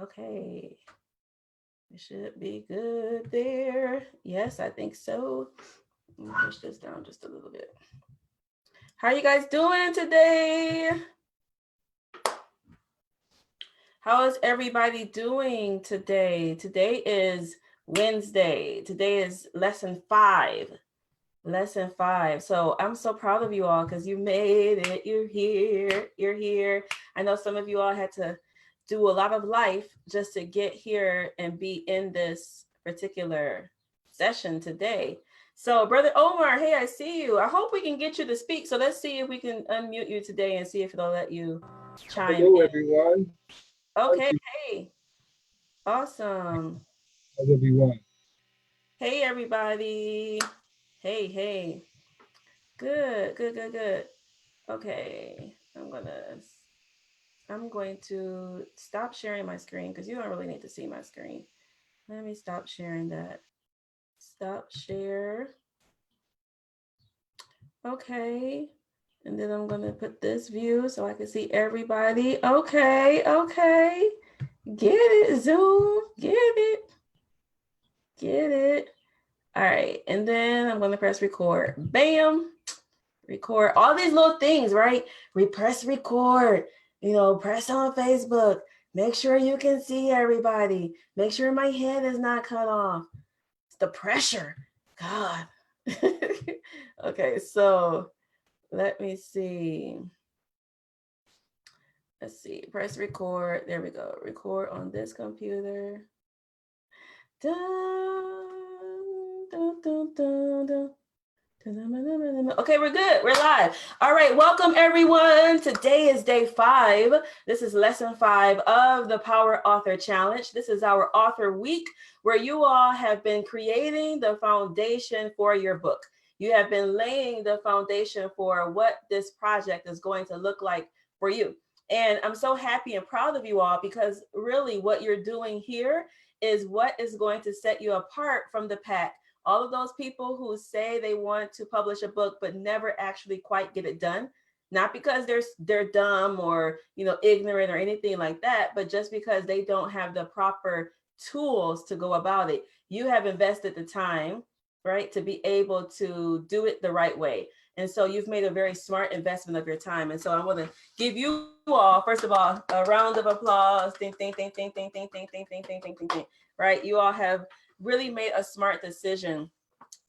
Okay. It should be good there. Yes, I think so. Let me push this down just a little bit. How are you guys doing today? How is everybody doing today? Today is Wednesday. Today is lesson 5. Lesson 5. So I'm so proud of you all because you made it. You're here. You're here. I know some of you all had to do a lot of life just to get here and be in this particular session today. So, Brother Omar, hey, I see you. I hope we can get you to speak. So let's see if we can unmute you today and see if it'll let you chime Hello, in. everyone. Thank Okay, you. hey, awesome. How's everyone? Hey, everybody. Hey, hey. Good, good, good, good. Okay, I'm going to stop sharing my screen because you don't really need to see my screen. Let me stop sharing that. Stop share. Okay. And then I'm going to put this view so I can see everybody. Okay, okay. Get it, Zoom. Get it. Get it. All right. And then I'm going to press record. Bam. Record all these little things, right? Press record, press on Facebook. Make sure you can see everybody. Make sure my head is not cut off. It's the pressure. God. Okay, so let me see. Let's see. Press record. There we go. Record on this computer. Dun, dun, dun, dun, dun. Okay, we're good. We're live. All right, welcome everyone. Today is day 5. This is lesson 5 of the Power Author Challenge. This is our author week where you all have been creating the foundation for your book. You have been laying the foundation for what this project is going to look like for you. And I'm so happy and proud of you all because really what you're doing here is what is going to set you apart from the pack. All of those people who say they want to publish a book but never actually quite get it done, not because they're dumb or ignorant or anything like that, but just because they don't have the proper tools to go about it. You have invested the time, right, to be able to do it the right way. And so you've made a very smart investment of your time. And so I want to give you all, first of all, a round of applause. Ding, ding, ding, ding, ding, ding, ding, ding, ding, ding, ding, ding, ding. Right? You all have really made a smart decision.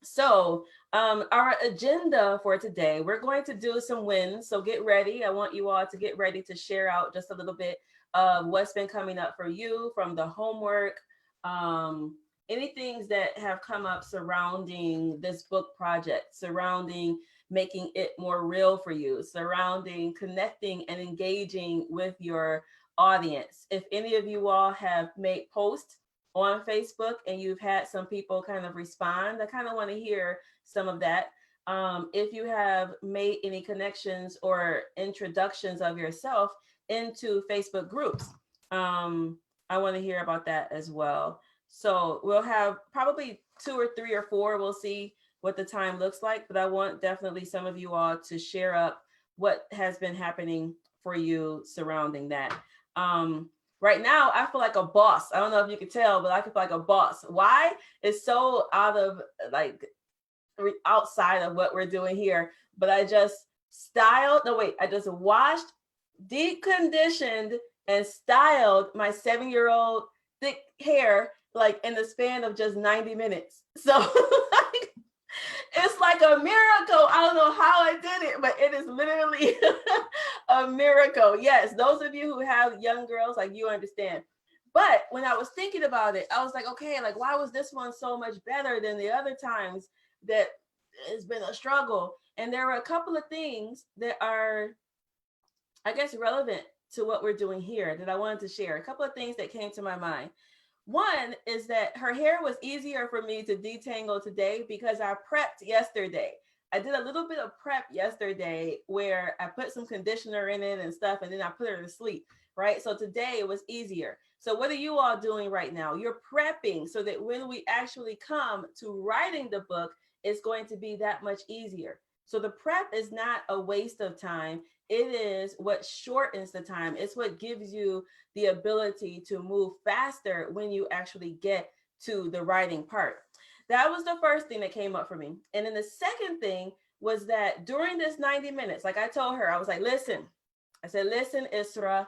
So our agenda for today, we're going to do some wins. So get ready. I want you all to get ready to share out just a little bit of what's been coming up for you from the homework, any things that have come up surrounding this book project, surrounding making it more real for you, surrounding connecting and engaging with your audience. If any of you all have made posts on Facebook and you've had some people kind of respond, I kind of want to hear some of that. If you have made any connections or introductions of yourself into Facebook groups, I want to hear about that as well. So we'll have probably 2 or 3 or 4. We'll see what the time looks like, but I want definitely some of you all to share up what has been happening for you surrounding that. Right now, I feel like a boss. I don't know if you can tell, but I feel like a boss. Why? It's so out of like outside of what we're doing here. But I just I just washed, deconditioned, and styled my 7-year-old thick hair like in the span of just 90 minutes. So it's like a miracle. I don't know how I did it, but it is literally a miracle. Yes, those of you who have young girls, like you understand. But when I was thinking about it, I was like, okay, like why was this one so much better than the other times that has been a struggle? And there were a couple of things that are, I guess, relevant to what we're doing here that I wanted to share. A couple of things that came to my mind. One is that her hair was easier for me to detangle today because I prepped yesterday. I did a little bit of prep yesterday where I put some conditioner in it and stuff, and then I put her to sleep, right? So today it was easier. So what are you all doing right now? You're prepping so that when we actually come to writing the book, it's going to be that much easier. So the prep is not a waste of time. It is what shortens the time. It's what gives you the ability to move faster when you actually get to the writing part. That was the first thing that came up for me. And then the second thing was that during this 90 minutes, like I told her, I was like, listen, I said, listen, Isra,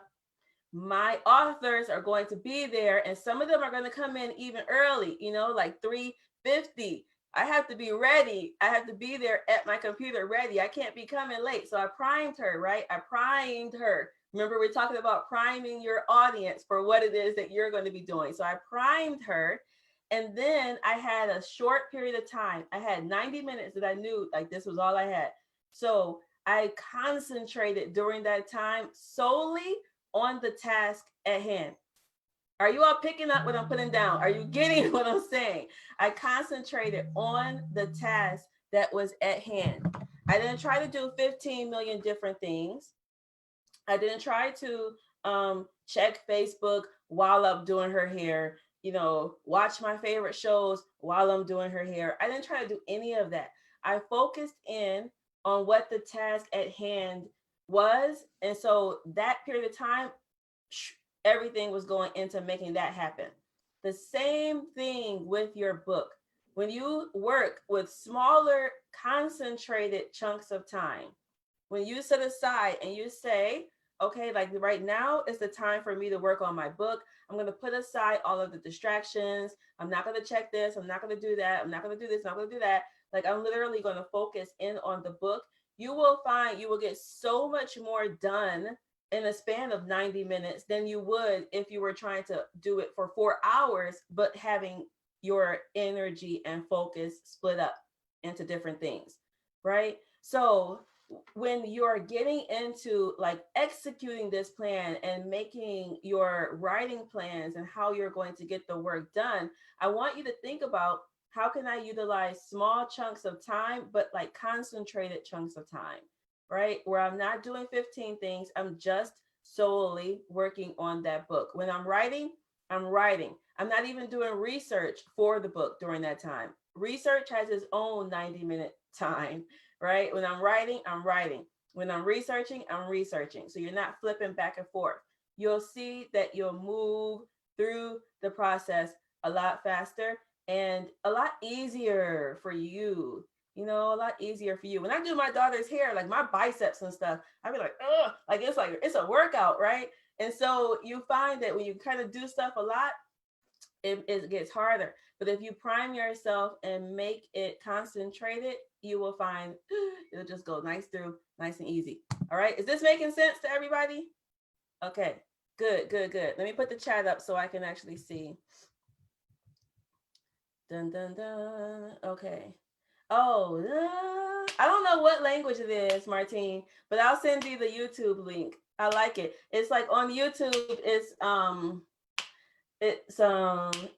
my authors are going to be there, and some of them are going to come in even early, like 3:50. I have to be ready. I have to be there at my computer ready. I can't be coming late. So I primed her, right? I primed her. Remember, we're talking about priming your audience for what it is that you're going to be doing. So I primed her. And then I had a short period of time. I had 90 minutes that I knew like this was all I had. So I concentrated during that time solely on the task at hand. Are you all picking up what I'm putting down? Are you getting what I'm saying? I concentrated on the task that was at hand. I didn't try to do 15 million different things. I didn't try to check Facebook while I'm doing her hair, watch my favorite shows while I'm doing her hair. I didn't try to do any of that. I focused in on what the task at hand was. And so that period of time, everything was going into making that happen. The same thing with your book. When you work with smaller, concentrated chunks of time, when you set aside and you say, okay, like right now is the time for me to work on my book. I'm going to put aside all of the distractions. I'm not going to check this. I'm not going to do that. I'm not going to do this. I'm not going to do that. Like I'm literally going to focus in on the book. You will find you will get so much more done in a span of 90 minutes than you would if you were trying to do it for 4 hours, but having your energy and focus split up into different things, right? So when you're getting into like executing this plan and making your writing plans and how you're going to get the work done, I want you to think about how can I utilize small chunks of time, but like concentrated chunks of time, right? Where I'm not doing 15 things, I'm just solely working on that book. When I'm writing, I'm writing. I'm not even doing research for the book during that time. Research has its own 90-minute time, right? When I'm writing, I'm writing. When I'm researching, I'm researching. So you're not flipping back and forth. You'll see that you'll move through the process a lot faster and a lot easier for you. A lot easier for you. When I do my daughter's hair, like my biceps and stuff, I be like, ugh, like it's a workout, right? And so you find that when you kind of do stuff a lot, it gets harder. But if you prime yourself and make it concentrated, you will find it'll just go nice through, nice and easy. All right. Is this making sense to everybody? Okay, good. Let me put the chat up so I can actually see. Dun, dun, dun. Okay. Oh, I don't know what language it is, Martine, but I'll send you the YouTube link. I like it. It's like on YouTube, it's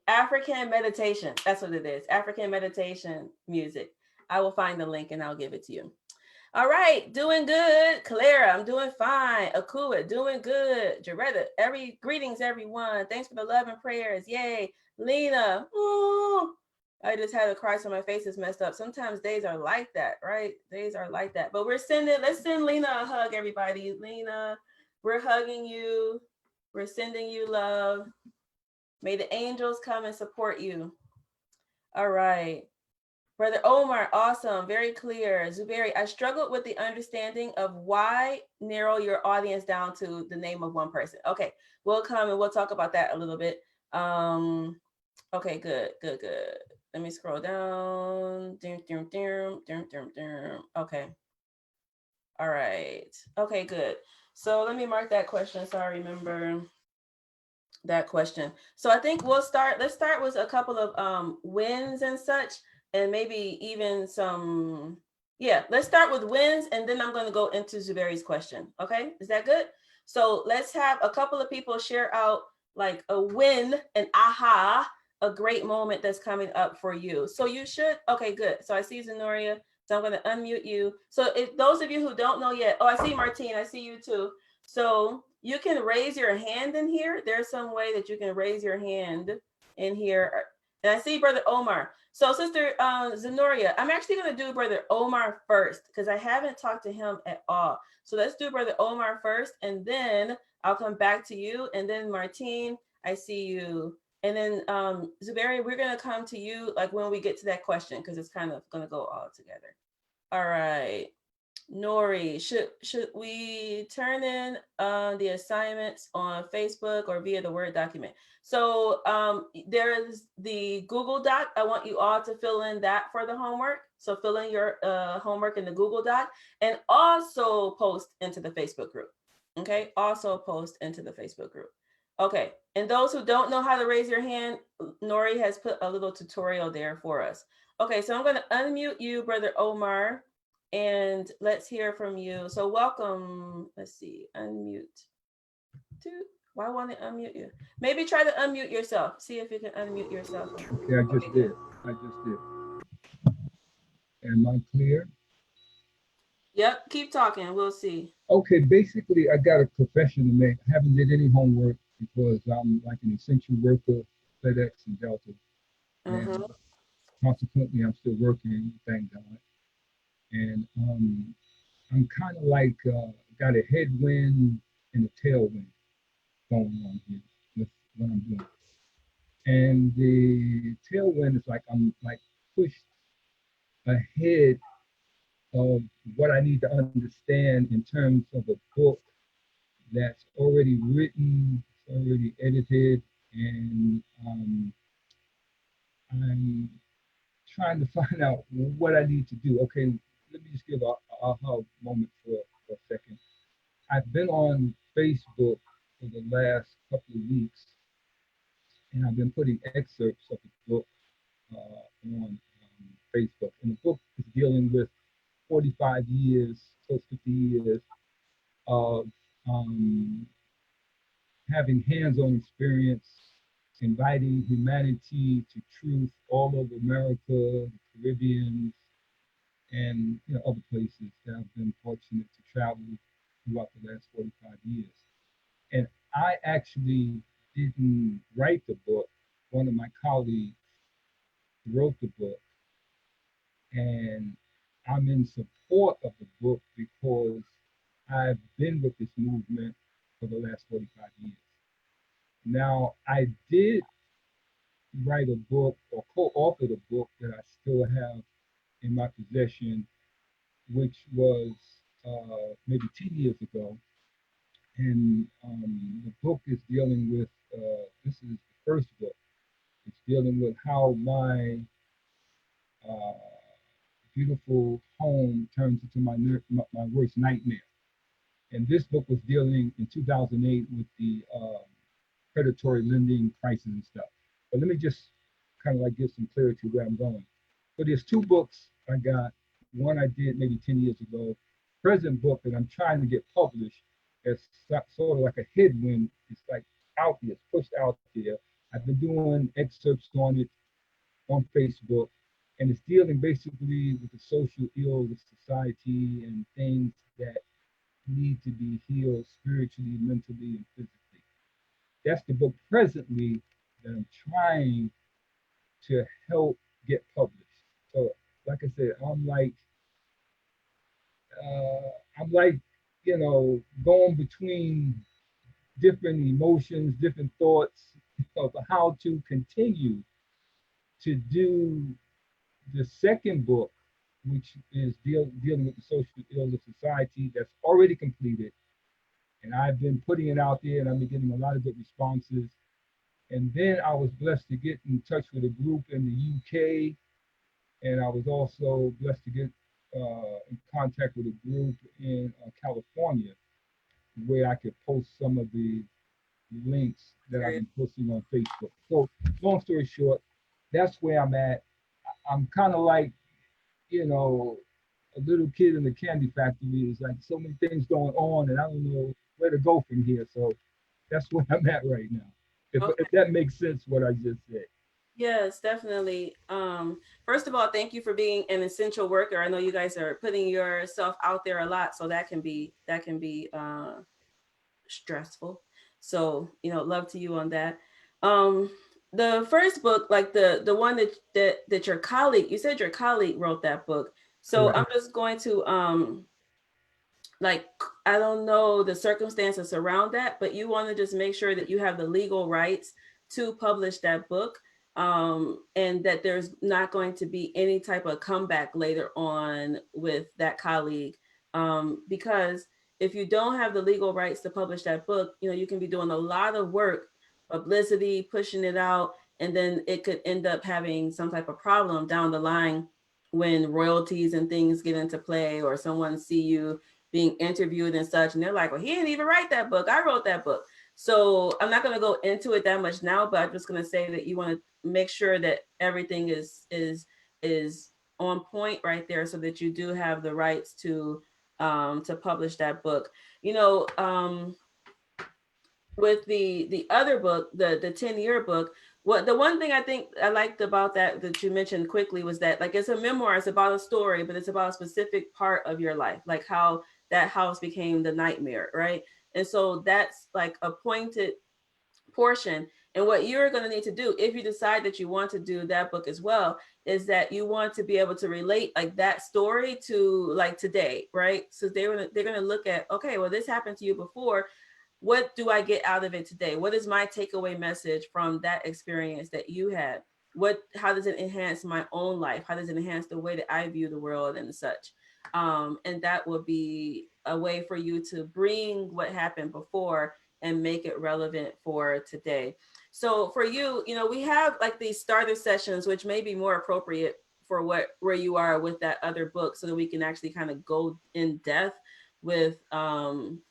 African meditation. That's what it is. African meditation music. I will find the link and I'll give it to you. All right, doing good. Clara, I'm doing fine. Akua, doing good. Jaretta, greetings, everyone. Thanks for the love and prayers. Yay. Lena, ooh, I just had to cry so my face is messed up. Sometimes days are like that, right? Days are like that. But let's send Lena a hug, everybody. Lena, we're hugging you. We're sending you love. May the angels come and support you. All right. Brother Omar, awesome, very clear. Zuberi, I struggled with the understanding of why narrow your audience down to the name of one person. Okay, we'll come and we'll talk about that a little bit. Okay, good. Let me scroll down. Okay. All right. Okay, good. So let me mark that question so I remember that question. So I think let's start with a couple of wins and such, and maybe even some, let's start with wins, and then I'm going to go into Zuberi's question. Okay, is that good? So let's have a couple of people share out like a win, an aha, a great moment that's coming up for you. So you should, okay, good. So I see Zenoria, so I'm going to unmute you. So if those of you who don't know yet, I see Martine, I see you too. So you can raise your hand in here. There's some way that you can raise your hand in here. And I see Brother Omar. So Sister Zenoria, I'm actually going to do Brother Omar first because I haven't talked to him at all. So let's do Brother Omar first, and then I'll come back to you. And then Martine, I see you. And then Zuberi, we're going to come to you like when we get to that question because it's kind of going to go all together. All right. Nori, should we turn in the assignments on Facebook or via the Word document? So there is the Google Doc. I want you all to fill in that for the homework. So fill in your homework in the Google Doc and also post into the Facebook group. Okay, also post into the Facebook group. Okay, and those who don't know how to raise your hand, Nori has put a little tutorial there for us. Okay, so I'm going to unmute you, Brother Omar. And let's hear from you. So welcome. Let's see, unmute. Why won't it unmute you? Maybe try to unmute yourself. See if you can unmute yourself. Okay, I just did. Am I clear? Yep, keep talking. We'll see. Okay, basically, I got a profession to make. I haven't did any homework because I'm like an essential worker, FedEx and Delta. And consequently, I'm still working, thank God. And I'm kind of like got a headwind and a tailwind going on here with what I'm doing. And the tailwind is like I'm like pushed ahead of what I need to understand in terms of a book that's already written, it's already edited, and I'm trying to find out what I need to do. Okay, let me just give a aha moment for a second. I've been on Facebook for the last couple of weeks, and I've been putting excerpts of the book on Facebook. And the book is dealing with 45 years, close to 50 years of having hands-on experience, inviting humanity to truth all over America, the Caribbean, and other places that I've been fortunate to travel throughout the last 45 years. And I actually didn't write the book. One of my colleagues wrote the book, and I'm in support of the book because I've been with this movement for the last 45 years. Now, I did write a book or co-authored a book that I still have in my possession, which was maybe 10 years ago. And the book is dealing with, this is the first book, it's dealing with how my beautiful home turns into my worst nightmare. And this book was dealing in 2008 with the predatory lending crisis and stuff. But let me just kind of like give some clarity where I'm going. So there's two books I got. One I did maybe 10 years ago. Present book that I'm trying to get published as sort of like a headwind. It's like out there, it's pushed out there. I've been doing excerpts on it on Facebook, and it's dealing basically with the social ills of society and things that need to be healed spiritually, mentally, and physically. That's the book presently that I'm trying to help get published. So, like I said, I'm like, going between different emotions, different thoughts of how to continue to do the second book, which is dealing with the social ills of society, that's already completed. And I've been putting it out there, and I've been getting a lot of good responses. And then I was blessed to get in touch with a group in the UK, and I was also blessed to get in contact with a group in California, where I could post some of the links that I've been posting on Facebook. So, long story short, that's where I'm at. I'm kind of like, a little kid in the candy factory. It's like so many things going on, and I don't know where to go from here. So that's where I'm at right now. If that makes sense, what I just said. Yes, definitely. First of all, thank you for being an essential worker. I know you guys are putting yourself out there a lot, so that can be stressful. So, love to you on that. the first book, like the one that your colleague, you said your colleague wrote that book. So Correct. I'm just going to like, I don't know the circumstances around that, but you want to just make sure that you have the legal rights to publish that book, and that there's not going to be any type of comeback later on with that colleague, because if you don't have the legal rights to publish that book, you know, you can be doing a lot of work, publicity, pushing it out, and then it could end up having some type of problem down the line when royalties and things get into play, or someone see you being interviewed and such, and they're like, well, he didn't even write that book, I wrote that book. So I'm not going to go into it that much now, but I'm just going to say that you want to make sure that everything is on point right there, so that you do have the rights to publish that book. You know, with the other book, the 10-year book, what the one thing I think I liked about that you mentioned quickly was that, like, it's a memoir, it's about a story, but it's about a specific part of your life, like how that house became the nightmare, right? And so that's like a pointed portion. And what you're going to need to do, if you decide that you want to do that book as well, is that you want to be able to relate like that story to like today, right? So they're going to look at, okay, well, this happened to you before. What do I get out of it today? What is my takeaway message from that experience that you had? How does it enhance my own life? How does it enhance the way that I view the world and such? And that will be a way for you to bring what happened before and make it relevant for today. So for you, you know, we have like these starter sessions, which may be more appropriate for where you are with that other book, so that we can actually kind of go in depth with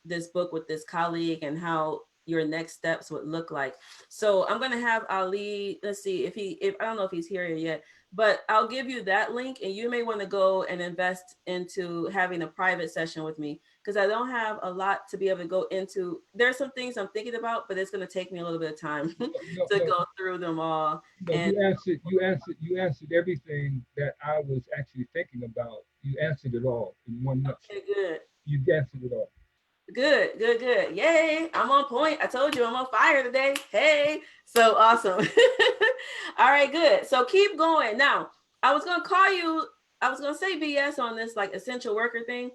this book with this colleague and how your next steps would look like. So I'm gonna have Ali. Let's see if I don't know if he's here yet, but I'll give you that link, and you may want to go and invest into having a private session with me, because I don't have a lot to be able to go into. There's some things I'm thinking about, but it's going to take me a little bit of time No, to no, go through them all. no. And You answered everything that I was actually thinking about. You answered it all in one nutshell. okay, good. You answered it all. Good, good, good. Yay. I'm on point. I told you I'm on fire today. Hey. So awesome. All right, good. So keep going. Now, I was going to call you, I was going to say BS on this like essential worker thing.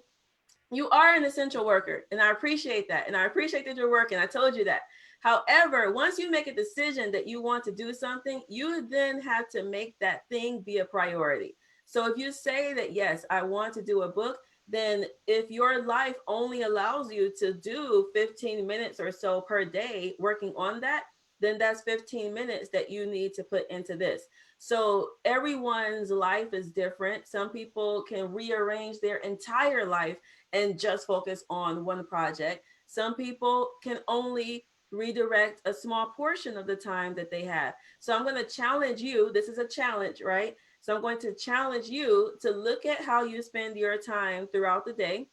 You are an essential worker, and I appreciate that. And I appreciate that you're working. I told you that. However, once you make a decision that you want to do something, you then have to make that thing be a priority. So if you say that, yes, I want to do a book, then if your life only allows you to do 15 minutes or so per day working on that, then that's 15 minutes that you need to put into this. So everyone's life is different. Some people can rearrange their entire life and just focus on one project. Some people can only redirect a small portion of the time that they have. So I'm going to challenge you. This is a challenge, right? So I'm going to challenge you to look at how you spend your time throughout the day,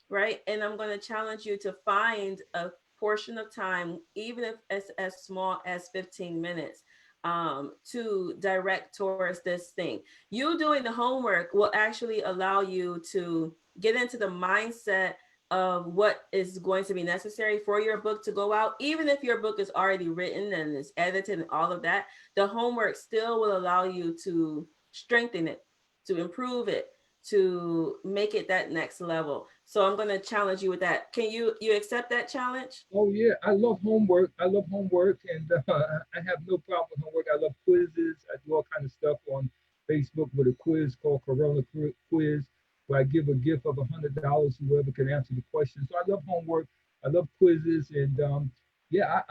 right? And I'm going to challenge you to find a portion of time, even if it's as small as 15 minutes, to direct towards this thing. You doing the homework will actually allow you to get into the mindset of what is going to be necessary for your book to go out. Even if your book is already written and is edited and all of that, the homework still will allow you to strengthen it, to improve it, to make it that next level. So I'm going to challenge you with that. Can you accept that challenge? Oh yeah, I love homework. I love homework, and I have no problem with homework. I love quizzes. I do all kind of stuff on Facebook with a quiz called Quiz, where I give a gift of $100 whoever can answer the question. So I love homework. I love quizzes, and yeah,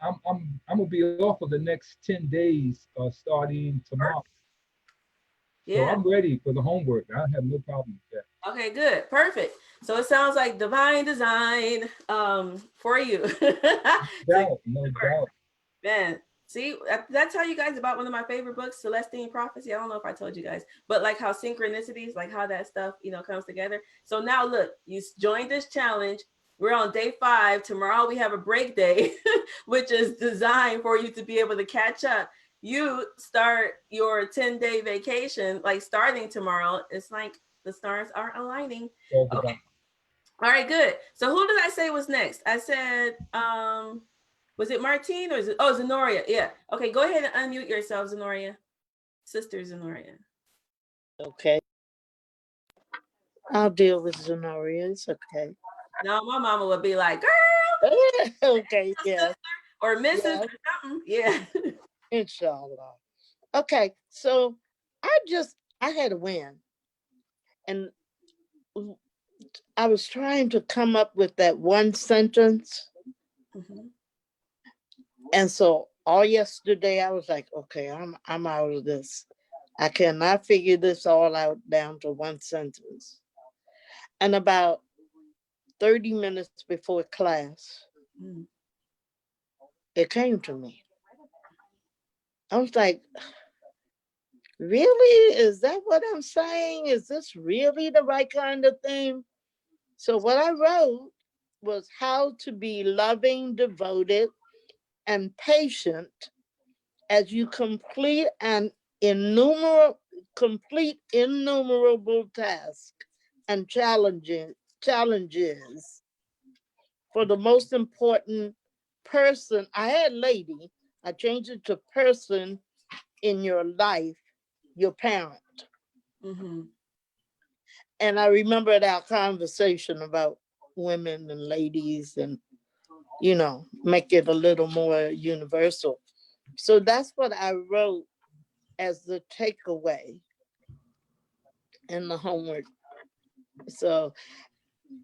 I'm gonna be off for the next 10 days, starting tomorrow. So Yeah. I'm ready for the homework. I have no problem with that. Okay, good. Perfect. So it sounds like divine design for you. to Doubt, no doubt. Man, see, did I tell you guys about one of my favorite books, Celestine Prophecy? I don't know if I told you guys, but like how synchronicities, like how that stuff, comes together. So now look, you joined this challenge. We're on day 5. Tomorrow we have a break day, which is designed for you to be able to catch up. You start your 10-day vacation, like starting tomorrow. It's like the stars are aligning. All Okay. about. All right, good. So who did I say was next? I said, Was it Martine or is it, oh, Zenoria? Yeah. Okay, go ahead and unmute yourself, Zenoria. Sister Zenoria. Okay. I'll deal with Zenoria. It's okay. No, my mama would be like, girl, Okay, yeah. sister or Mrs. Yeah. or something. Yeah. Inshallah. Okay, so I had a win. And I was trying to come up with that one sentence. Mhm. And so all yesterday I was like, okay, I'm out of this. I cannot figure this all out down to one sentence. And about 30 minutes before class, Mm. it came to me. I was like, really? Is that what I'm saying? Is this really the right kind of thing? So what I wrote was how to be loving, devoted, and patient as you complete innumerable tasks and challenges for the most important person. I had lady, I changed it to person in your life, your parent. Mm-hmm. And I remembered our conversation about women and ladies and, make it a little more universal. So that's what I wrote as the takeaway in the homework. So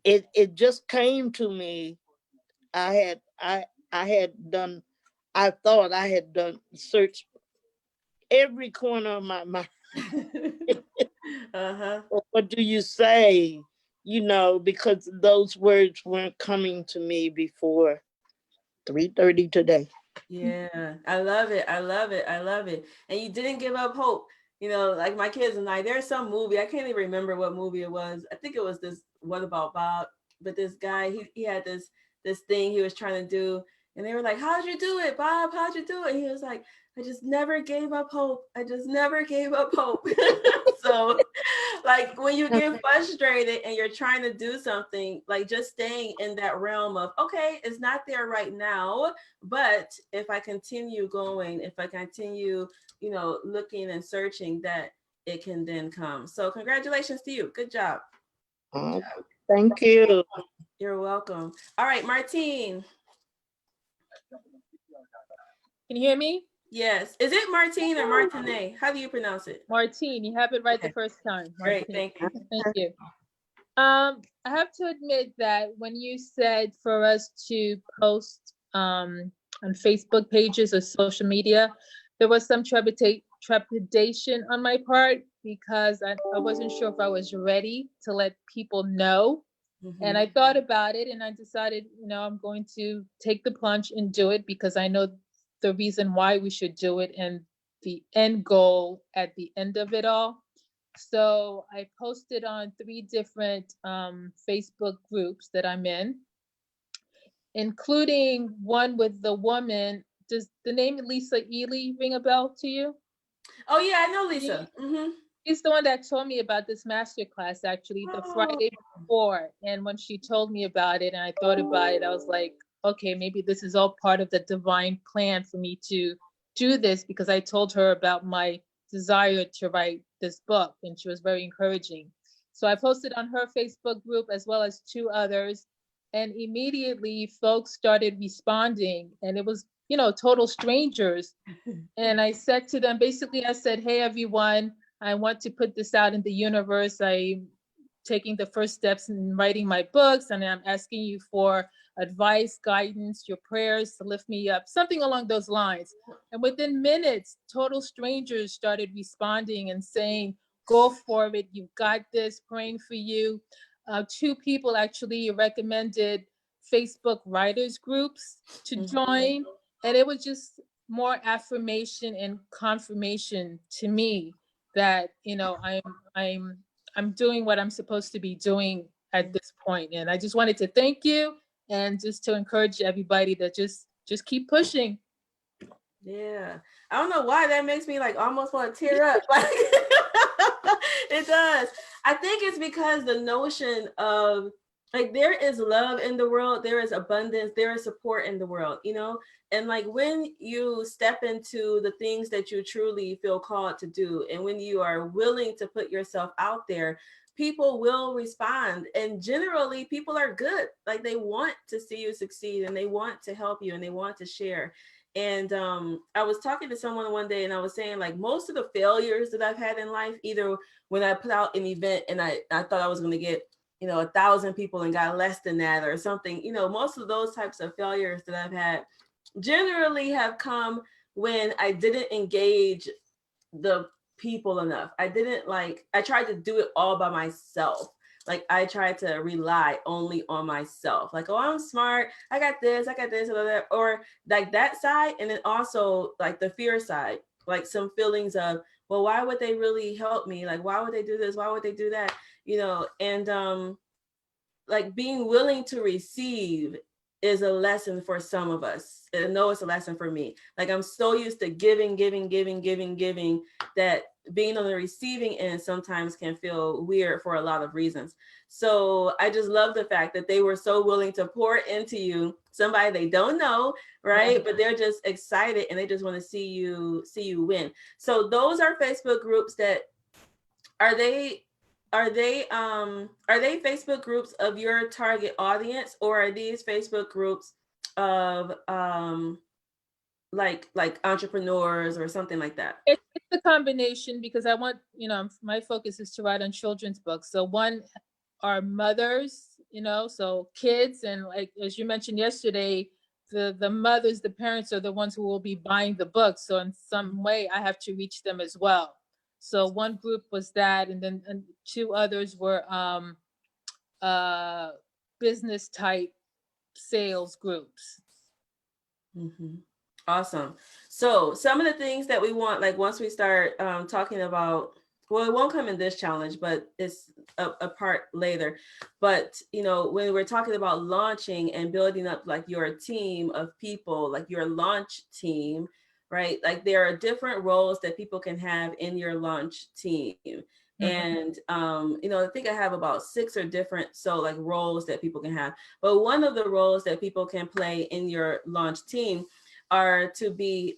it just came to me. I thought I had done searched every corner of my mind. Uh-huh. What do you say? Because those words weren't coming to me before 3:30 today. Yeah, I love it. I love it. I love it. And you didn't give up hope. Like my kids and I, there's some movie, I can't even remember what movie it was. I think it was this What About Bob? But this guy, he had this thing he was trying to do. And they were like, how'd you do it, Bob? How'd you do it? And he was like, I just never gave up hope. I just never gave up hope. So like when you get frustrated and you're trying to do something, like just staying in that realm of, okay, it's not there right now, but if I continue going, if I continue, looking and searching, that it can then come. So congratulations to you. Good job. Thank you. You're welcome. All right, Martine. Can you hear me? Yes. Is it Martine or Martine? How do you pronounce it? Martine, you have it right Okay. the first time. Great, Martine. thank you. Thank you. I have to admit that when you said for us to post on Facebook pages or social media, there was some trepidation on my part because I wasn't sure if I was ready to let people know. Mhm. And I thought about it and I decided, I'm going to take the plunge and do it because I know the reason why we should do it and the end goal at the end of it all. So I posted on 3 different Facebook groups that I'm in, including one with the woman. Does the name Lisa Ely ring a bell to you? Oh yeah, I know Lisa. Mm-hmm. She's the one that told me about this masterclass actually the Friday before. And when she told me about it and I thought about it, I was like, okay, maybe this is all part of the divine plan for me to do this, because I told her about my desire to write this book and she was very encouraging. So I posted on her Facebook group as well as 2 others, and immediately folks started responding, and it was, total strangers. And I said to them, basically, I said, hey, everyone, I want to put this out in the universe. I'm taking the first steps in writing my books, and I'm asking you for advice, guidance, your prayers to lift me up, something along those lines. And within minutes, total strangers started responding and saying, go for it, you've got this, praying for you. 2 people actually recommended Facebook writers groups to join, and it was just more affirmation and confirmation to me that I'm doing what I'm supposed to be doing at this point. And I just wanted to thank you and just to encourage everybody to just keep pushing. Yeah, I don't know why that makes me like almost want to tear up. Like it does. I think it's because the notion of like there is love in the world, there is abundance, there is support in the world, you know. And like when you step into the things that you truly feel called to do, and when you are willing to put yourself out there, people will respond. And generally people are good, like they want to see you succeed, and they want to help you, and they want to share. And I was talking to someone one day, and I was saying like most of the failures that I've had in life, either when I put out an event and I thought I was going to get, you know, 1,000 people and got less than that or something, you know, most of those types of failures that I've had generally have come when I didn't engage the people enough. I didn't like, I tried to do it all by myself. Like I tried to rely only on myself. Like, oh, I'm smart. I got this, or like that side. And then also like the fear side, like some feelings of, well, why would they really help me? Like, why would they do this? Why would they do that? You know, and like being willing to receive is a lesson for some of us. And I know it's a lesson for me. Like I'm so used to giving that being on the receiving end sometimes can feel weird for a lot of reasons. So I just love the fact that they were so willing to pour into you, somebody they don't know, right? But they're just excited and they just want to see you win. So those are Facebook groups that are they Facebook groups of your target audience, or are these Facebook groups of like entrepreneurs or something like that? It's a combination, because I want, you know, my focus is to write on children's books. So one are mothers, you know, so kids, and like as you mentioned yesterday, the mothers, the parents are the ones who will be buying the books. So in some way I have to reach them as well. So one group was that, and then two others were business type sales groups. Mm-hmm. Awesome. So some of the things that we want, like once we start talking about, well, it won't come in this challenge, but it's a part later. But, you know, when we're talking about launching and building up like your team of people, like your launch team, right? Like there are different roles that people can have in your launch team. And, you know, I think I have about 6 or different, so like roles that people can have. But one of the roles that people can play in your launch team are to be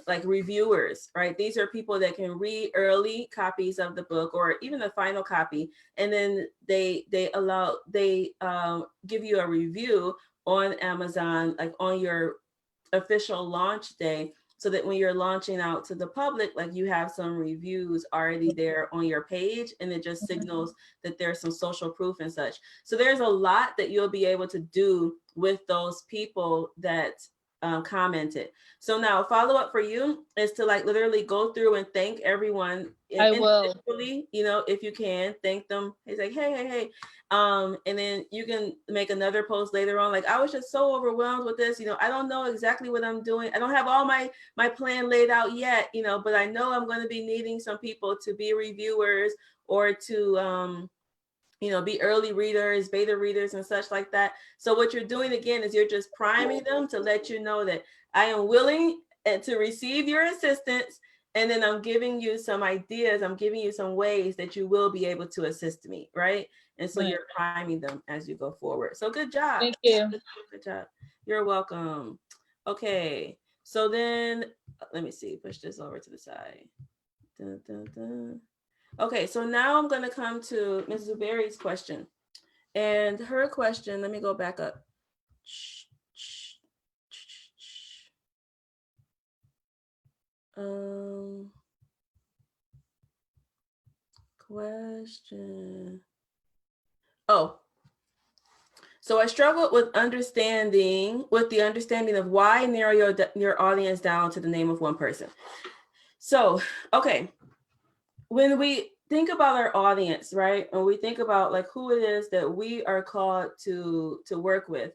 like reviewers, right? These are people that can read early copies of the book or even the final copy, and then they give you a review on Amazon, like on your official launch day, so that when you're launching out to the public, like you have some reviews already there on your page, and it just signals that there's some social proof and such. So there's a lot that you'll be able to do with those people that commented. So now follow up for you is to like literally go through and thank everyone. I will. You know, if you can thank them. He's like, hey. And then you can make another post later on. Like, I was just so overwhelmed with this. You know, I don't know exactly what I'm doing. I don't have all my plan laid out yet, you know, but I know I'm going to be needing some people to be reviewers or to, you know, be early readers, beta readers and such like that. So what you're doing again is you're just priming them to let you know that I am willing to receive your assistance. And then I'm giving you some ideas. I'm giving you some ways that you will be able to assist me, right? And so you're priming them as you go forward. So good job. Thank you. Good job. You're welcome. Okay. So then let me see, push this over to the side. Dun, dun, dun. Okay, so now I'm going to come to Ms. Zuberi's question. And her question, let me go back up. Question. Oh, so I struggled with the understanding of why narrow your audience down to the name of one person. So, okay. When we think about our audience, right? When we think about like who it is that we are called to work with.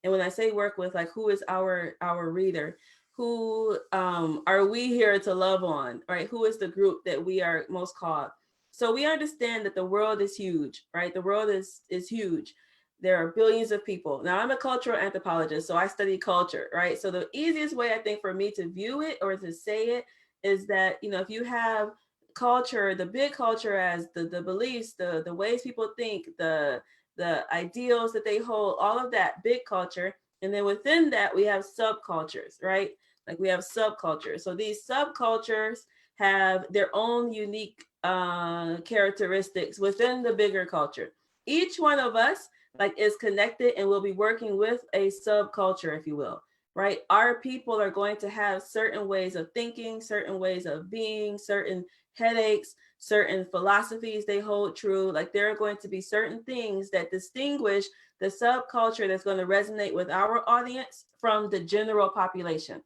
And when I say work with, like who is our reader? Who are we here to love on, right? Who is the group that we are most called? So we understand that the world is huge, right? The world is huge. There are billions of people. Now I'm a cultural anthropologist, so I study culture, right? So the easiest way I think for me to view it or to say it is that, you know, if you have culture, the big culture as the beliefs, the ways people think, the the ideals that they hold, all of that big culture. And then within that, we have subcultures, right? Like we have subcultures. So these subcultures have their own unique characteristics within the bigger culture. Each one of us like is connected and will be working with a subculture, if you will, right? Our people are going to have certain ways of thinking, certain ways of being, certain headaches, certain philosophies they hold true. Like there are going to be certain things that distinguish the subculture that's going to resonate with our audience from the general population.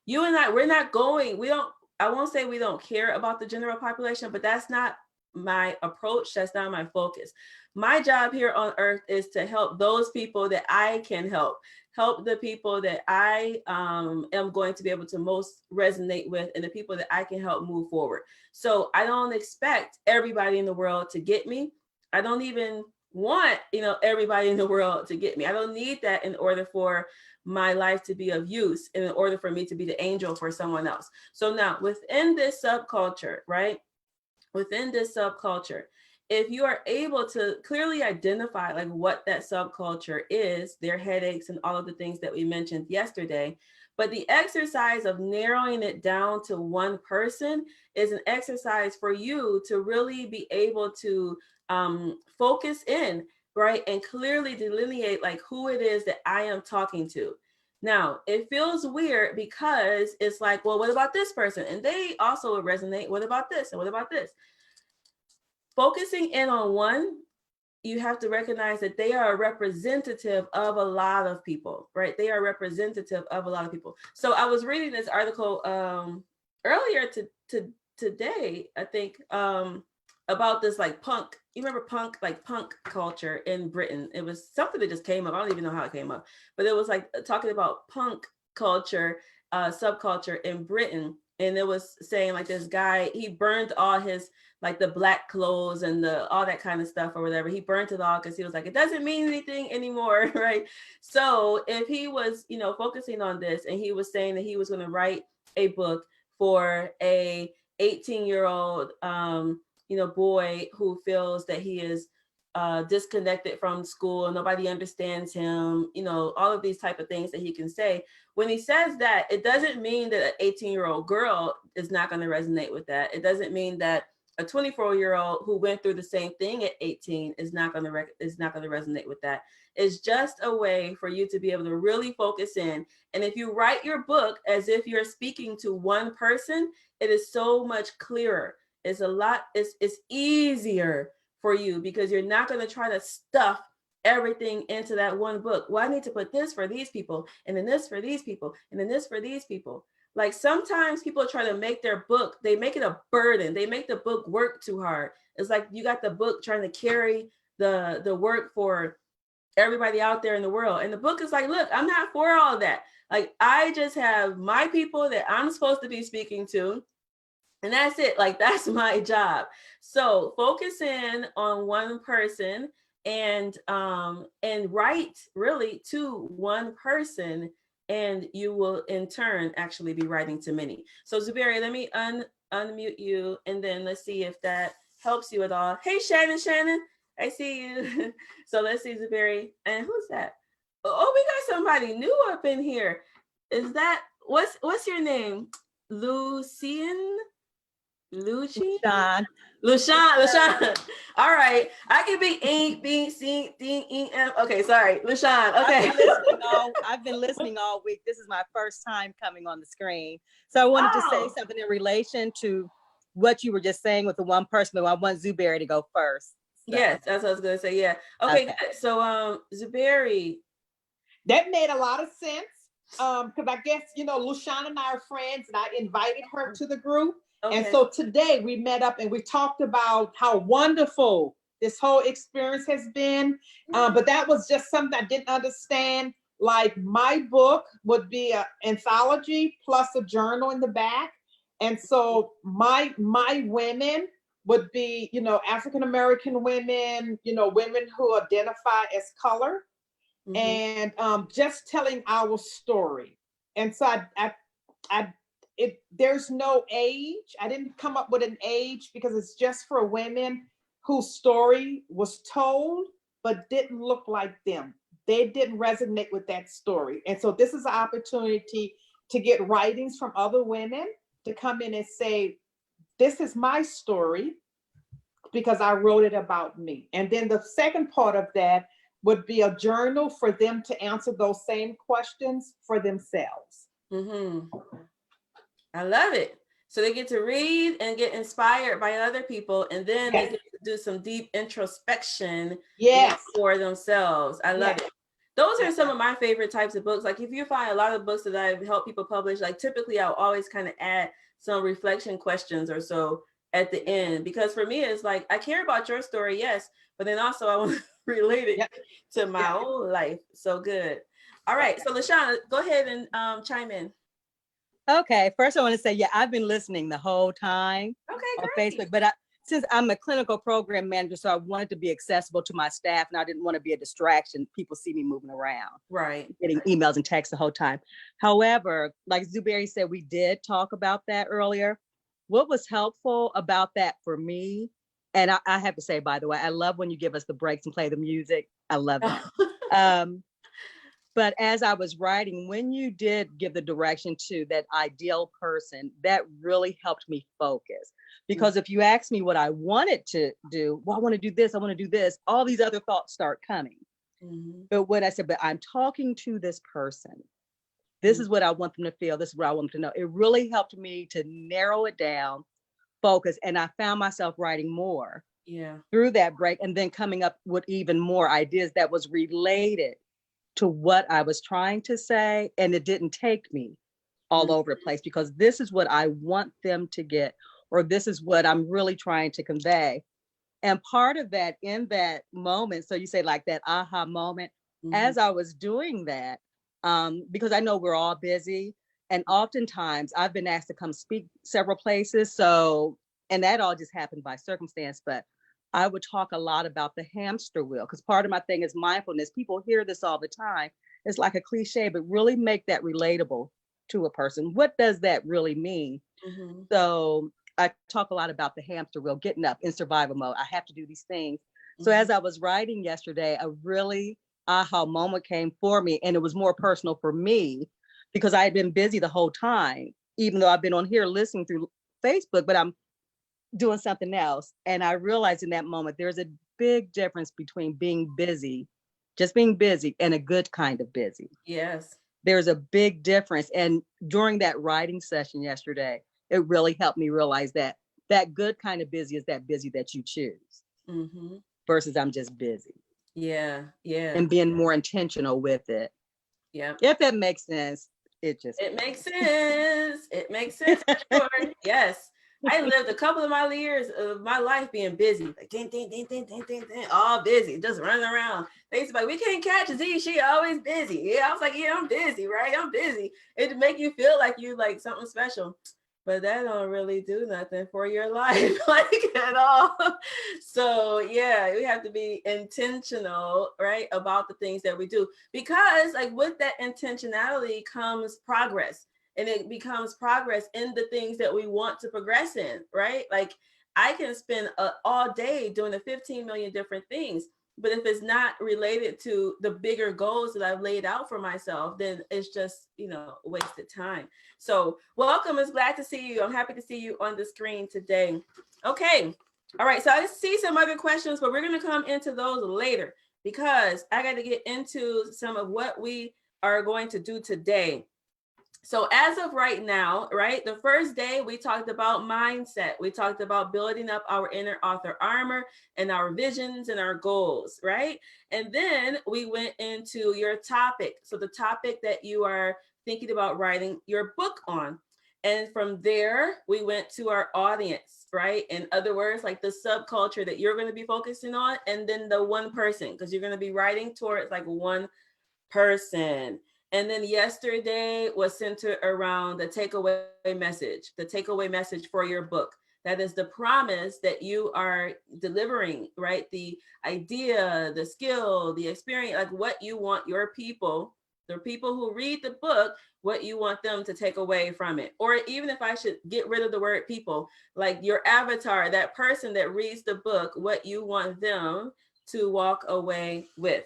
You and I, we're not going, I won't say we don't care about the general population, but that's not my approach. That's not my focus. My job here on earth is to help those people that I can help the people that I am going to be able to most resonate with, and the people that I can help move forward. So I don't expect everybody in the world to get me. I don't even want, everybody in the world to get me. I don't need that in order for my life to be of use, and in order for me to be the angel for someone else. So now within this subculture, right? Within this subculture, if you are able to clearly identify like what that subculture is, their headaches and all of the things that we mentioned yesterday, but the exercise of narrowing it down to one person is an exercise for you to really be able to focus in, right? And clearly delineate like who it is that I am talking to. Now, it feels weird because it's like, well, what about this person? And they also would resonate. What about this? And what about this? Focusing in on one, you have to recognize that they are a representative of a lot of people, right? They are representative of a lot of people. So I was reading this article earlier today, I think, about this like punk. You remember punk culture in Britain? It was something that just came up. I don't even know how it came up, but it was like talking about punk culture, subculture in Britain. And it was saying like this guy, he burned all his like the black clothes and all that kind of stuff or whatever. He burnt it all because he was like, it doesn't mean anything anymore, right? So if he was, focusing on this, and he was saying that he was going to write a book for a 18-year-old, boy who feels that he is disconnected from school and nobody understands him, all of these type of things that he can say. When he says that, it doesn't mean that an 18-year-old girl is not going to resonate with that. It doesn't mean that a 24-year-old who went through the same thing at 18 is not going to resonate with that. It's just a way for you to be able to really focus in. And if you write your book as if you're speaking to one person, it is so much clearer. It's easier for you because you're not going to try to stuff everything into that one book. Well, I need to put this for these people, and then this for these people, and then this for these people. Like sometimes people try to make their book, they make it a burden. They make the book work too hard. It's like you got the book trying to carry the work for everybody out there in the world. And the book is like, look, I'm not for all of that. Like I just have my people that I'm supposed to be speaking to. And that's it. Like that's my job. So focus in on one person and write really to one person, and you will in turn actually be writing to many. So Zuberi, let me unmute you, and then let's see if that helps you at all. Hey, Shannon, I see you. So let's see, Zuberi. And who's that? Oh, we got somebody new up in here. Is that, what's your name? Lucien? LaShawn. All right. I can be ink, being, sing, ding, ink. Okay, sorry. LaShawn. Okay. I've been listening all week. This is my first time coming on the screen. So I wanted to say something in relation to what you were just saying with the one person, but I want Zuberi to go first. So. Yes, that's what I was going to say. Yeah. Okay. Good. So Zuberi. That made a lot of sense. Because I guess, LaShawn and I are friends, and I invited her to the group. Okay. And so today we met up and we talked about how wonderful this whole experience has been. But that was just something I didn't understand. Like my book would be an anthology plus a journal in the back. And so my women would be, African-American women, women who identify as color, and just telling our story. And so there's no age. I didn't come up with an age because it's just for women whose story was told but didn't look like them. They didn't resonate with that story. And so this is an opportunity to get writings from other women to come in and say, this is my story because I wrote it about me. And then the second part of that would be a journal for them to answer those same questions for themselves. I love it. So they get to read and get inspired by other people, and then they get to do some deep introspection for themselves. I love it. Those are some of my favorite types of books. Like if you find a lot of books that I've helped people publish, like typically I'll always kind of add some reflection questions or so at the end, because for me, it's like, I care about your story, yes, but then also I want to relate it to my own life. So good. All right. So LaShawn, go ahead and chime in. Okay. First, I want to say, yeah, I've been listening the whole time on Facebook, but since I'm a clinical program manager, so I wanted to be accessible to my staff and I didn't want to be a distraction. People see me moving around, getting emails and texts the whole time. However, like Zuberi said, we did talk about that earlier. What was helpful about that for me, and I have to say, by the way, I love when you give us the breaks and play the music. I love that. But as I was writing, when you did give the direction to that ideal person, that really helped me focus. Because if you ask me what I wanted to do, well, I want to do this, I want to do this, all these other thoughts start coming. But when I said, but I'm talking to this person, this is what I want them to feel, this is what I want them to know. It really helped me to narrow it down, focus, and I found myself writing more through that break, and then coming up with even more ideas that was related to what I was trying to say. And it didn't take me all over the place, because this is what I want them to get, or this is what I'm really trying to convey. And part of that, in that moment, so you say like that aha moment, as I was doing that, because I know we're all busy, and oftentimes I've been asked to come speak several places. So, and that all just happened by circumstance, but I would talk a lot about the hamster wheel, because part of my thing is mindfulness. People hear this all the time. It's like a cliche, but really make that relatable to a person. What does that really mean? So I talk a lot about the hamster wheel, getting up in survival mode. I have to do these things. So as I was writing yesterday, a really aha moment came for me, and it was more personal for me because I had been busy the whole time, even though I've been on here listening through Facebook, but I'm doing something else. And I realized in that moment, there's a big difference between being busy, just being busy, and a good kind of busy. Yes. There's a big difference. And during that writing session yesterday, it really helped me realize that that good kind of busy is that busy that you choose versus I'm just busy. Yeah. And being more intentional with it. Yeah. If that makes sense, it makes sense. It makes sense. Sure. Yes. I lived a couple of my years of my life being busy, like ding, all busy, just running around. They used to be like, we can't catch Z, she always busy. Yeah, I was like, yeah, I'm busy, right? I'm busy. It'd make you feel like you like something special, but that don't really do nothing for your life, like at all. So yeah, we have to be intentional, right, about the things that we do, because like with that intentionality comes progress. And it becomes progress in the things that we want to progress in, right? Like I can spend all day doing the 15 million different things, but if it's not related to the bigger goals that I've laid out for myself, then it's just, wasted time. So welcome, it's glad to see you. I'm happy to see you on the screen today. Okay, all right, so I see some other questions, but we're gonna come into those later because I got to get into some of what we are going to do today. So as of right now, right, the first day we talked about mindset. We talked about building up our inner author armor and our visions and our goals, right? And then we went into your topic. So the topic that you are thinking about writing your book on. And from there, we went to our audience, right? In other words, like the subculture that you're going to be focusing on, and then the one person, because you're going to be writing towards like one person. And then yesterday was centered around the takeaway message for your book. That is the promise that you are delivering, right? The idea, the skill, the experience, like what you want your people, the people who read the book, what you want them to take away from it. Or even if I should get rid of the word people, like your avatar, that person that reads the book, what you want them to walk away with.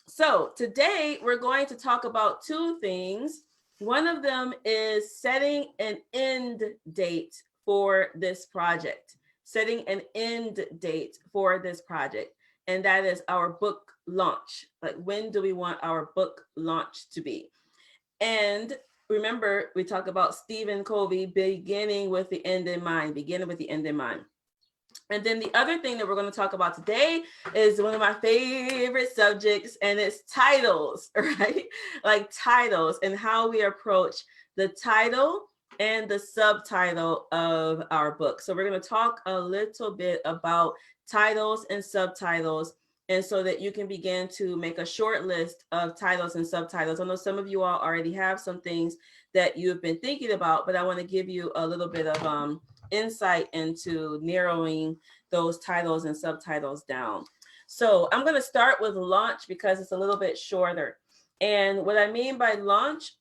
So today we're going to talk about two things. One of them is setting an end date for this project, setting an end date for this project. And that is our book launch. Like, when do we want our book launch to be? And remember, we talk about Stephen Covey, beginning with the end in mind, beginning with the end in mind. And then the other thing that we're going to talk about today is one of my favorite subjects, and it's titles, right? Like titles and how we approach the title and the subtitle of our book. So we're going to talk a little bit about titles and subtitles, and so that you can begin to make a short list of titles and subtitles. I know some of you all already have some things that you've been thinking about, but I want to give you a little bit of insight into narrowing those titles and subtitles down. So I'm going to start with launch because it's a little bit shorter. And what I mean by launch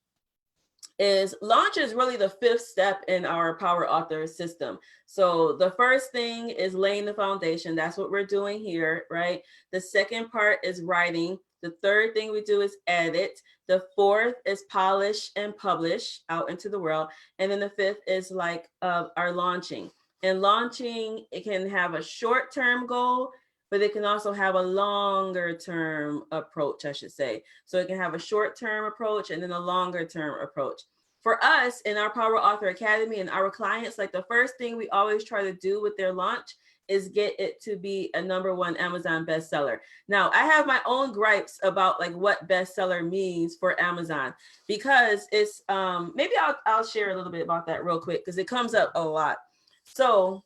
is really the fifth step in our Power Author system. So the first thing is laying the foundation. That's what we're doing here, right? The second part is writing. The third thing we do is edit. The fourth is polish and publish out into the world. And then the fifth is like our launching. And launching, it can have a short-term goal, but it can also have a longer term approach, I should say. So it can have a short-term approach and then a longer term approach. For us in our Power Author Academy and our clients, like the first thing we always try to do with their launch is get it to be a #1 Amazon bestseller. Now, I have my own gripes about like what bestseller means for Amazon, because it's, maybe I'll share a little bit about that real quick because it comes up a lot. So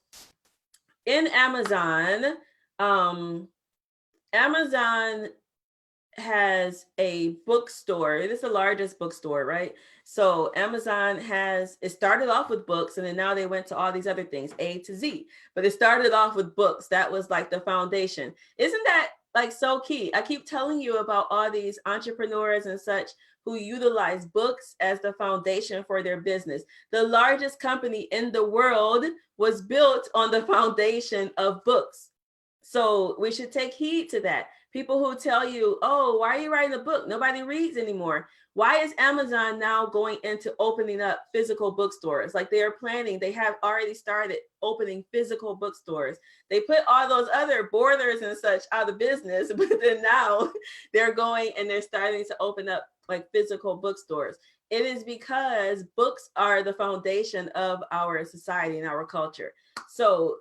in Amazon, Amazon has a bookstore. It is the largest bookstore, right? So Amazon it started off with books, and then now they went to all these other things, A to Z, but it started off with books. That was like the foundation. Isn't that like so key? I keep telling you about all these entrepreneurs and such who utilize books as the foundation for their business. The largest company in the world was built on the foundation of books. So we should take heed to that. People who tell you, oh, why are you writing a book? Nobody reads anymore. Why is Amazon now going into opening up physical bookstores? Like they are planning, they have already started opening physical bookstores. They put all those other Borders and such out of business, but then now they're going and they're starting to open up like physical bookstores. It is because books are the foundation of our society and our culture. So,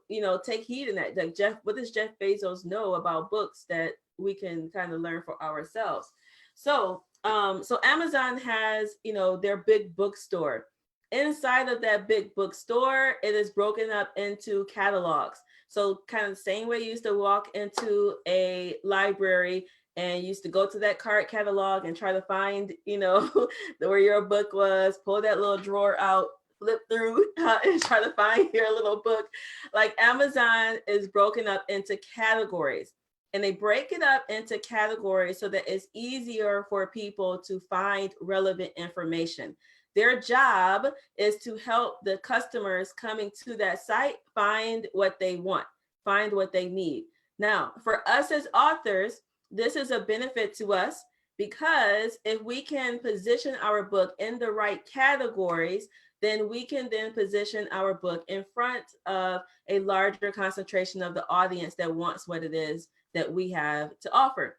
take heed in that. Like what does Jeff Bezos know about books that we can kind of learn for ourselves? So Amazon has, their big bookstore. Inside of that big bookstore, it is broken up into catalogs. So kind of the same way you used to walk into a library and you used to go to that card catalog and try to find, where your book was, pull that little drawer out, flip through and try to find your little book. Like Amazon is broken up into categories. And they break it up into categories so that it's easier for people to find relevant information. Their job is to help the customers coming to that site find what they want, find what they need. Now, for us as authors, this is a benefit to us because if we can position our book in the right categories, then we can then position our book in front of a larger concentration of the audience that wants what it is that we have to offer.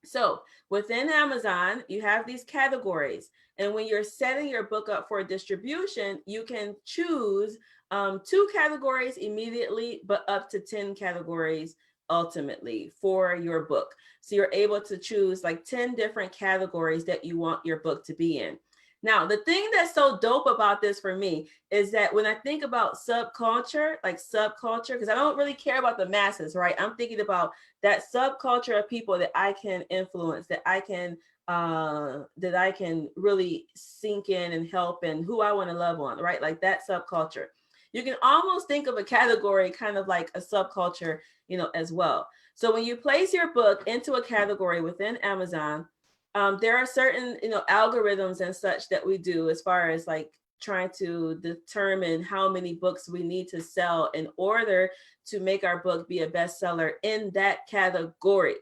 So within Amazon, you have these categories. And when you're setting your book up for distribution, you can choose 2 categories immediately, but up to 10 categories ultimately for your book. So you're able to choose like 10 different categories that you want your book to be in. Now, the thing that's so dope about this for me is that when I think about subculture, because I don't really care about the masses, right? I'm thinking about that subculture of people that I can influence, that I can really sink in and help, and who I want to love on, right? Like that subculture. You can almost think of a category kind of like a subculture, as well. So when you place your book into a category within Amazon, there are certain, algorithms and such that we do as far as like trying to determine how many books we need to sell in order to make our book be a bestseller in that category,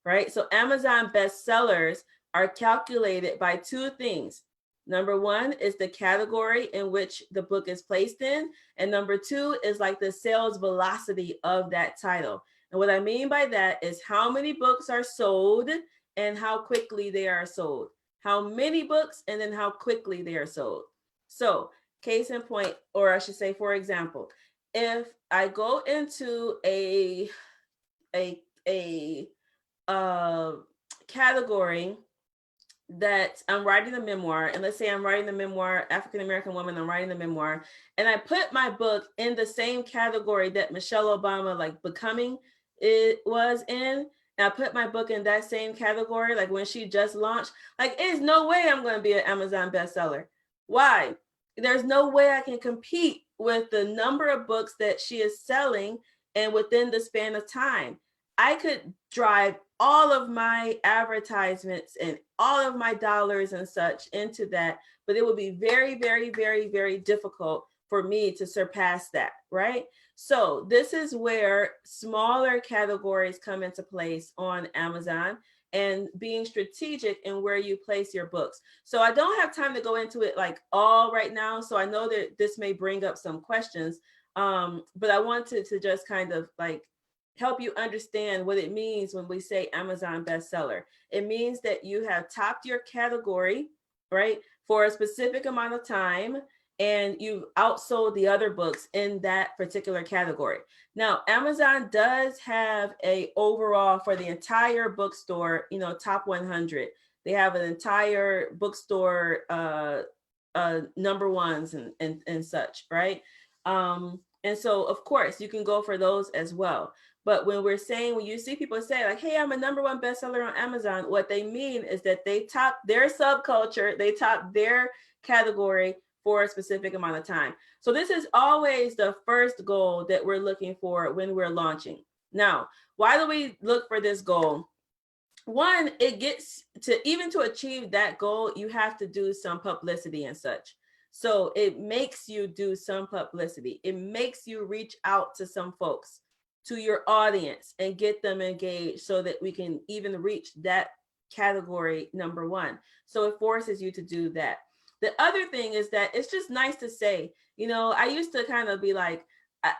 right? So Amazon bestsellers are calculated by two things. Number one is the category in which the book is placed in. And number two is like the sales velocity of that title. And what I mean by that is how many books are sold and how quickly they are sold. How many books and then how quickly they are sold. So case in point, or I should say, for example, if I go into a category that I'm writing a memoir, and let's say I'm writing the memoir, African American woman, I'm writing the memoir, and I put my book in the same category that Michelle Obama, like Becoming, it was in, and I put my book in that same category, like when she just launched, like there's no way I'm going to be an Amazon bestseller. Why? There's no way I can compete with the number of books that she is selling and within the span of time. I could drive all of my advertisements and all of my dollars and such into that, but it would be very, very, very, very difficult for me to surpass that, right? So this is where smaller categories come into place on Amazon and being strategic in where you place your books. So I don't have time to go into it like all right now. So I know that this may bring up some questions, but I wanted to just kind of like help you understand what it means when we say Amazon bestseller. It means that you have topped your category, right, for a specific amount of time, and you've outsold the other books in that particular category. Now, Amazon does have a overall for the entire bookstore, you know, top 100. They have an entire bookstore number ones and such, right? And so, of course, you can go for those as well. But when we're saying, when you see people say like, hey, I'm a number one bestseller on Amazon, what they mean is that they top their subculture, they top their category for a specific amount of time. So this is always the first goal that we're looking for when we're launching. Now, why do we look for this goal? One, it gets to, even to achieve that goal, you have to do some publicity and such. So it makes you do some publicity. It makes you reach out to some folks, to your audience, and get them engaged so that we can even reach that category number one. So it forces you to do that. The other thing is that it's just nice to say, you know, I used to kind of be like,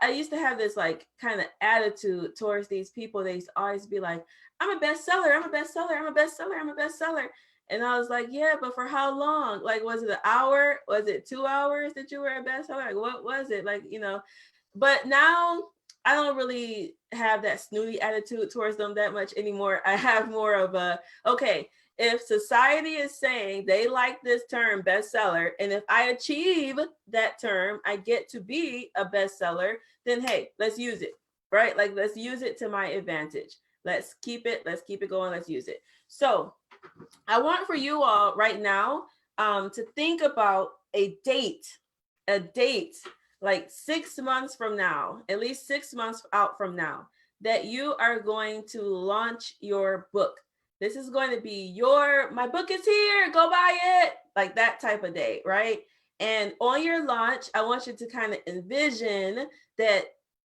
I used to have this like kind of attitude towards these people. They used to always be like, I'm a bestseller, I'm a bestseller, I'm a bestseller, I'm a bestseller. And I was like, yeah, but for how long? Like, was it an hour? Was it 2 hours that you were a bestseller? Like, what was it? Like, you know, but now I don't really have that snooty attitude towards them that much anymore. I have more of a, okay, if society is saying they like this term bestseller, and if I achieve that term, I get to be a bestseller, then hey, let's use it, right? Like, let's use it to my advantage. Let's keep it going, let's use it. So I want for you all right now to think about a date like 6 months from now, at least 6 months out from now, that you are going to launch your book. This is going to be my book is here, go buy it, like that type of day, right? And on your launch, I want you to kind of envision that,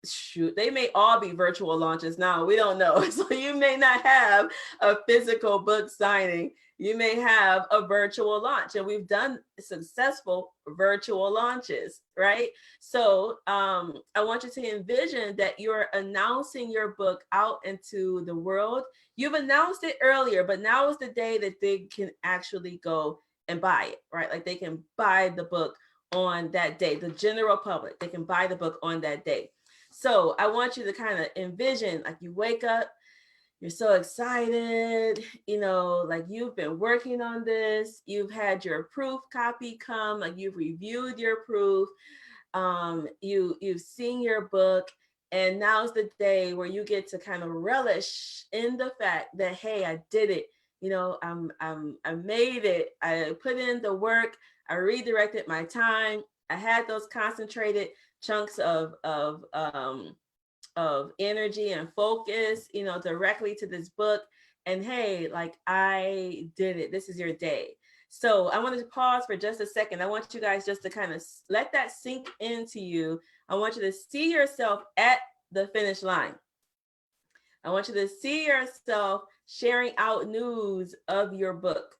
shoot, they may all be virtual launches now, we don't know. So you may not have a physical book signing, you may have a virtual launch, and we've done successful virtual launches, right? So I want you to envision that you're announcing your book out into the world. You've announced it earlier, but now is the day that they can actually go and buy it, right? Like, they can buy the book on that day. The general public, they can buy the book on that day. So I want you to kind of envision, like, you wake up, you're so excited, you know, like you've been working on this, you've had your proof copy come, like you've reviewed your proof, you've seen your book, and now's the day where you get to kind of relish in the fact that, hey, I did it, you know, I made it, I put in the work, I redirected my time, I had those concentrated chunks of energy and focus, you know, directly to this book. And hey, like, I did it. This is your day. So I wanted to pause for just a second. I want you guys just to kind of let that sink into you. I want you to see yourself at the finish line. I want you to see yourself sharing out news of your book.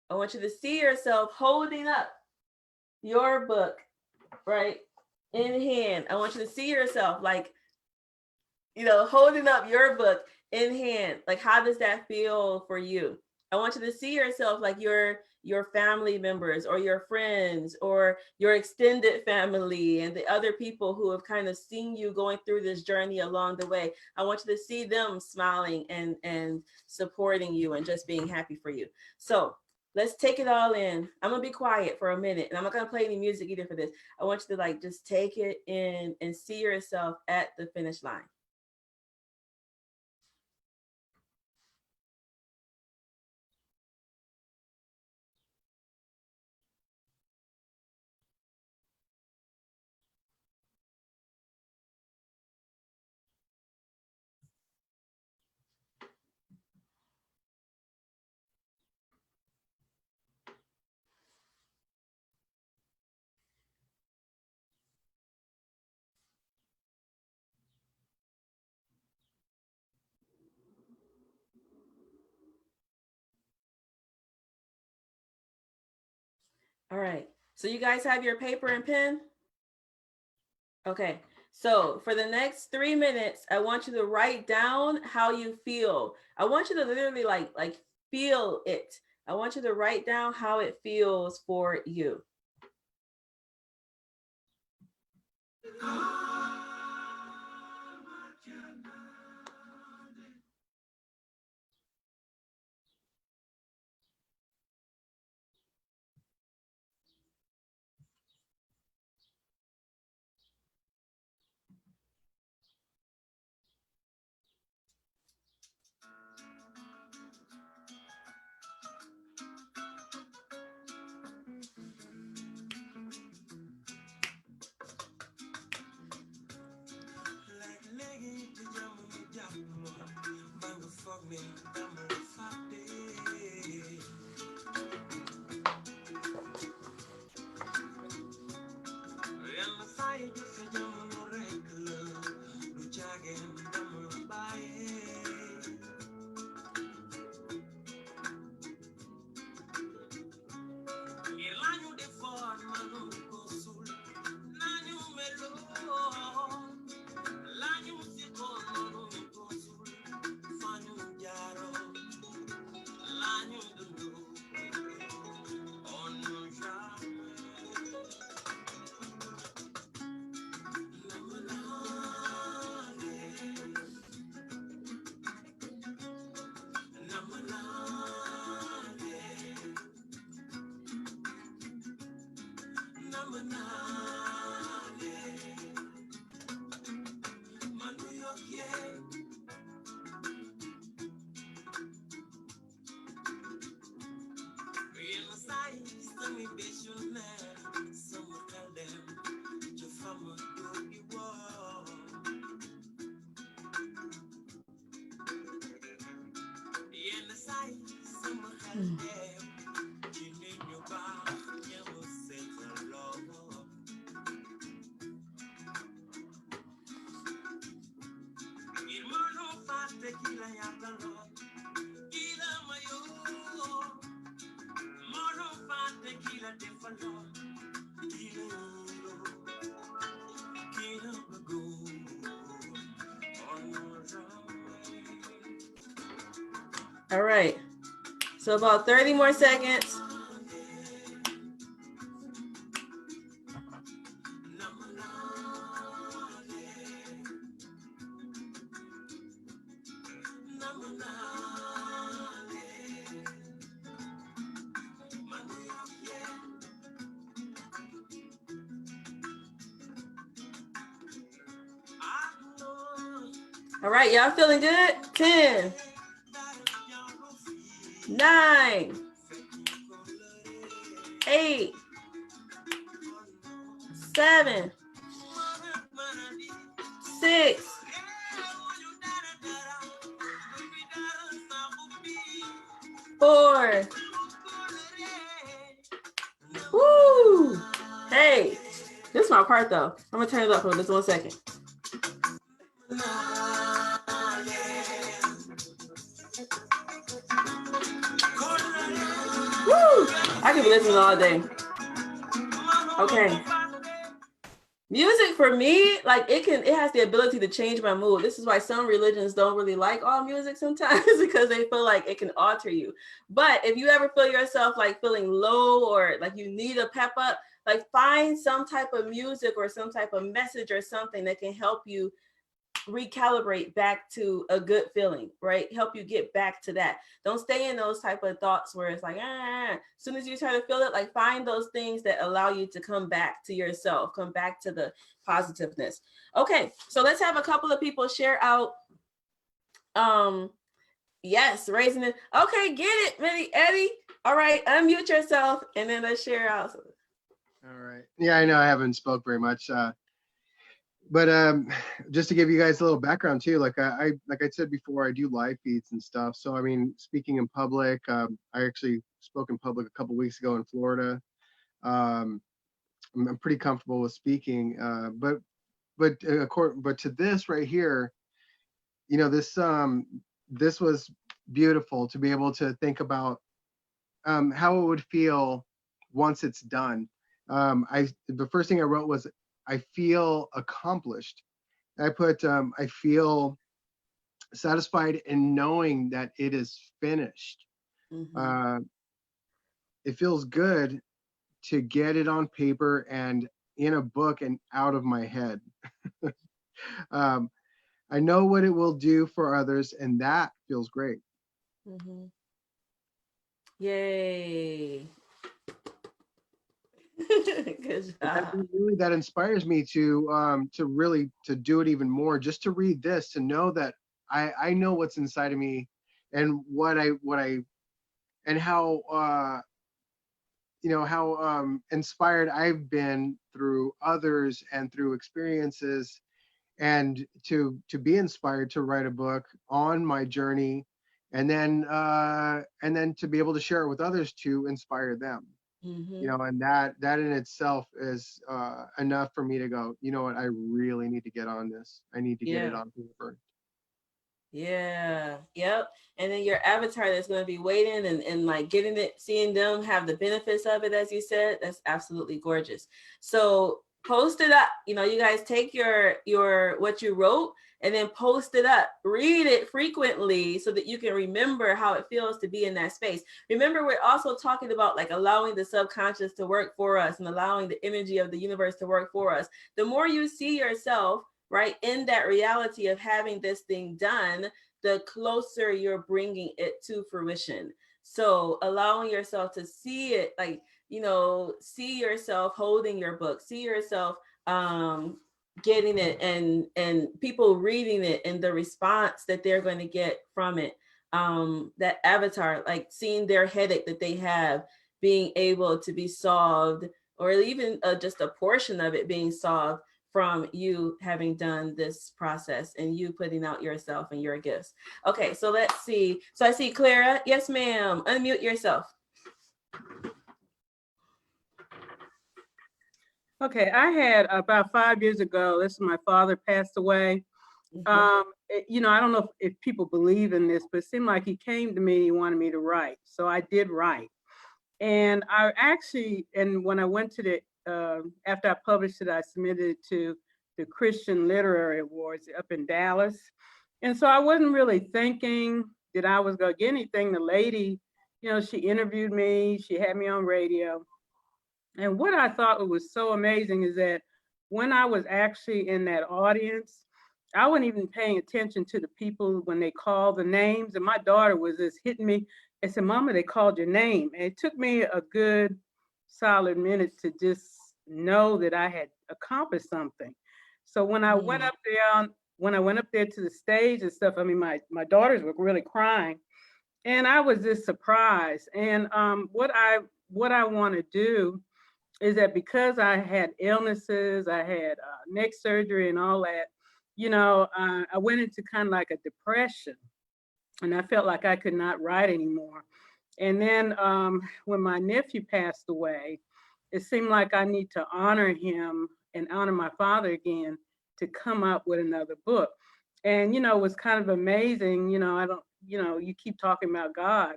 I want you to see yourself holding up your book, right, in hand. I want you to see yourself like, you know, holding up your book in hand. Like, how does that feel for you? I want you to see yourself like your family members or your friends or your extended family and the other people who have kind of seen you going through this journey along the way. I want you to see them smiling and supporting you and just being happy for you. So let's take it all in. I'm gonna be quiet for a minute and I'm not gonna play any music either for this. I want you to like just take it in and see yourself at the finish line. All right, so you guys have your paper and pen? Okay, so for the next 3 minutes, I want you to write down how you feel. I want you to literally like feel it. I want you to write down how it feels for you. All right, so about 30 more seconds. All right, y'all feeling good? 10, 9, 8, 7, 6, 4, Okay. This is my part though. I'm gonna turn it up for just 1 second. Woo! I could be listening all day. Okay. Music for me, like it has the ability to change my mood. This is why some religions don't really like all music sometimes because they feel like it can alter you. But if you ever feel yourself like feeling low or like you need a pep up, like find some type of music or some type of message or something that can help you recalibrate back to a good feeling, right? Help you get back to that. Don't stay in those type of thoughts where it's like, as soon as you try to feel it, like find those things that allow you to come back to yourself, come back to the positiveness. Okay, so let's have a couple of people share out. Yes, raising it. Okay, get it, Minnie, Eddie. All right, unmute yourself and then let's share out. All right. Yeah, I know I haven't spoke very much. But just to give you guys a little background too, like I said before, I do live feeds and stuff. So I mean, speaking in public, I actually spoke in public a couple weeks ago in Florida. I'm pretty comfortable with speaking, but to this right here, you know, this was beautiful to be able to think about how it would feel once it's done. The first thing I wrote was, I feel accomplished. I put, I feel satisfied in knowing that it is finished. Mm-hmm. It feels good to get it on paper and in a book and out of my head. I know what it will do for others, and that feels great. Mm-hmm. Yay. Good job. Really, that inspires me to really to do it even more, just to read this, to know that I know what's inside of me and what I and how you know, how inspired I've been through others and through experiences, and to be inspired to write a book on my journey, and then to be able to share it with others to inspire them. Mm-hmm. You know, and that in itself is enough for me to go, you know what, I really need to get on this. I need to get it on paper. Yeah. Yep. And then your avatar that's going to be waiting and like getting it, seeing them have the benefits of it, as you said, that's absolutely gorgeous. So post it up. You know, you guys take your what you wrote and then post it up. Read it frequently so that you can remember how it feels to be in that space. Remember, we're also talking about like allowing the subconscious to work for us and allowing the energy of the universe to work for us. The more you see yourself, right, in that reality of having this thing done, the closer you're bringing it to fruition. So allowing yourself to see it, like, you know, see yourself holding your book, see yourself getting it and people reading it and the response that they're going to get from it. That avatar, like seeing their headache that they have being able to be solved, or even just a portion of it being solved from you having done this process and you putting out yourself and your gifts. Okay, so let's see. So I see Clara. Yes, ma'am. Unmute yourself. Okay, I had about 5 years ago, my father passed away. You know, I don't know if people believe in this, but it seemed like he came to me, he wanted me to write. So I did write. And I actually, and when I went to the, after I published it, I submitted it to the Christian Literary Awards up in Dallas. And so I wasn't really thinking that I was gonna get anything. The lady, you know, she interviewed me, she had me on radio. And what I thought was so amazing is that when I was actually in that audience, I wasn't even paying attention to the people when they called the names. And my daughter was just hitting me and said, "Mama, they called your name." And it took me a good solid minute to just know that I had accomplished something. So when I went up there, to the stage and stuff, I mean, my daughters were really crying, and I was just surprised. And what I want to do is that because I had illnesses, I had neck surgery and all that, you know, I went into kind of like a depression, and I felt like I could not write anymore. And then when my nephew passed away, it seemed like I need to honor him and honor my father again to come up with another book. And, it was kind of amazing, you keep talking about God,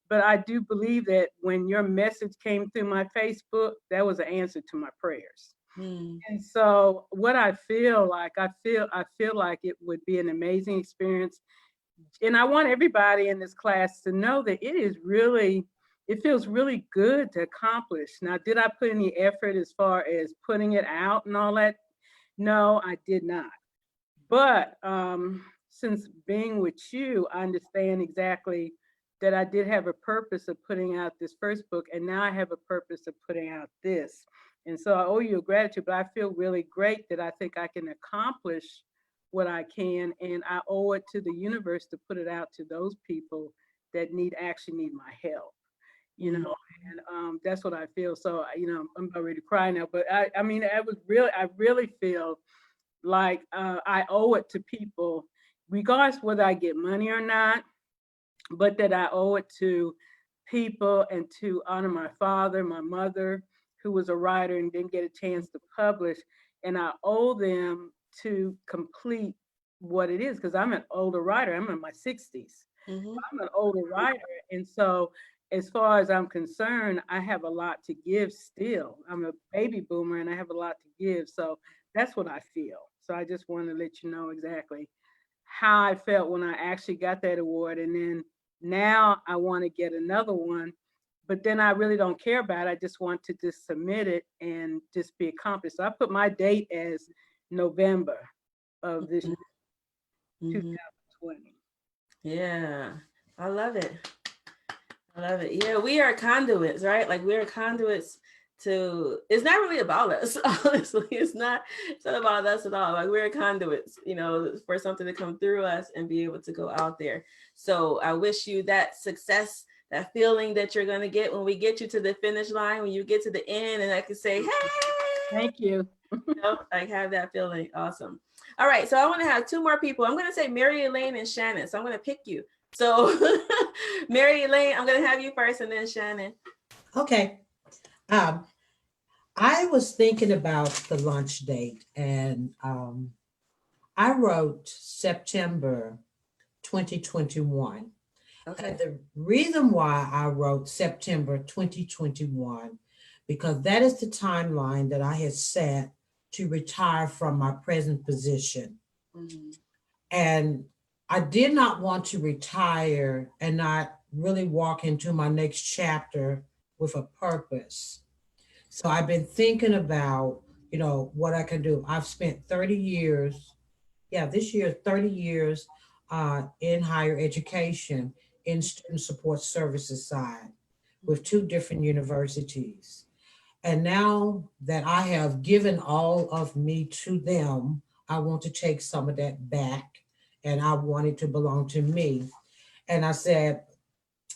but I do believe that when your message came through my Facebook, that was an answer to my prayers. And so what I feel like it would be an amazing experience. And I want everybody in this class to know that it feels really good to accomplish. Now, did I put any effort as far as putting it out and all that? No, I did not. But since being with you, I understand exactly that I did have a purpose of putting out this first book, and now I have a purpose of putting out this. And so I owe you a gratitude, but I feel really great that I think I can accomplish what I can, and I owe it to the universe to put it out to those people that actually need my help, and that's what I feel. So, I'm about ready to cry now, but I really feel like I owe it to people, regardless whether I get money or not, but that I owe it to people and to honor my father, my mother, who was a writer and didn't get a chance to publish. And I owe them to complete what it is, because I'm an older writer. I'm in my 60s. I'm an older writer. And so as far as I'm concerned, I have a lot to give still. I'm a baby boomer and I have a lot to give. So that's what I feel. So I just want to let you know exactly how I felt when I actually got that award. And then now I want to get another one, but then I really don't care about it. I just want to just submit it and just be accomplished. So I put my date as November of this year, 2020. Yeah, I love it. I love it. Yeah, we are conduits, right? Like we're conduits to, it's not really about us, honestly. It's not about us at all. Like we're conduits, for something to come through us and be able to go out there. So I wish you that success, that feeling that you're going to get when we get you to the finish line, when you get to the end, and I can say, hey, thank you. Like have that feeling. Awesome. All right. So I want to have two more people. I'm going to say Mary Elaine and Shannon. So I'm going to pick you. So Mary Elaine, I'm going to have you first and then Shannon. Okay. I was thinking about the launch date, and I wrote September 2021. Okay. And the reason why I wrote September 2021, because that is the timeline that I had set to retire from my present position. And I did not want to retire and not really walk into my next chapter with a purpose. So I've been thinking about, what I can do. I've spent 30 years, this year, 30 years in higher education in student support services side with 2 different universities. And now that I have given all of me to them, I want to take some of that back, and I want it to belong to me. And I said,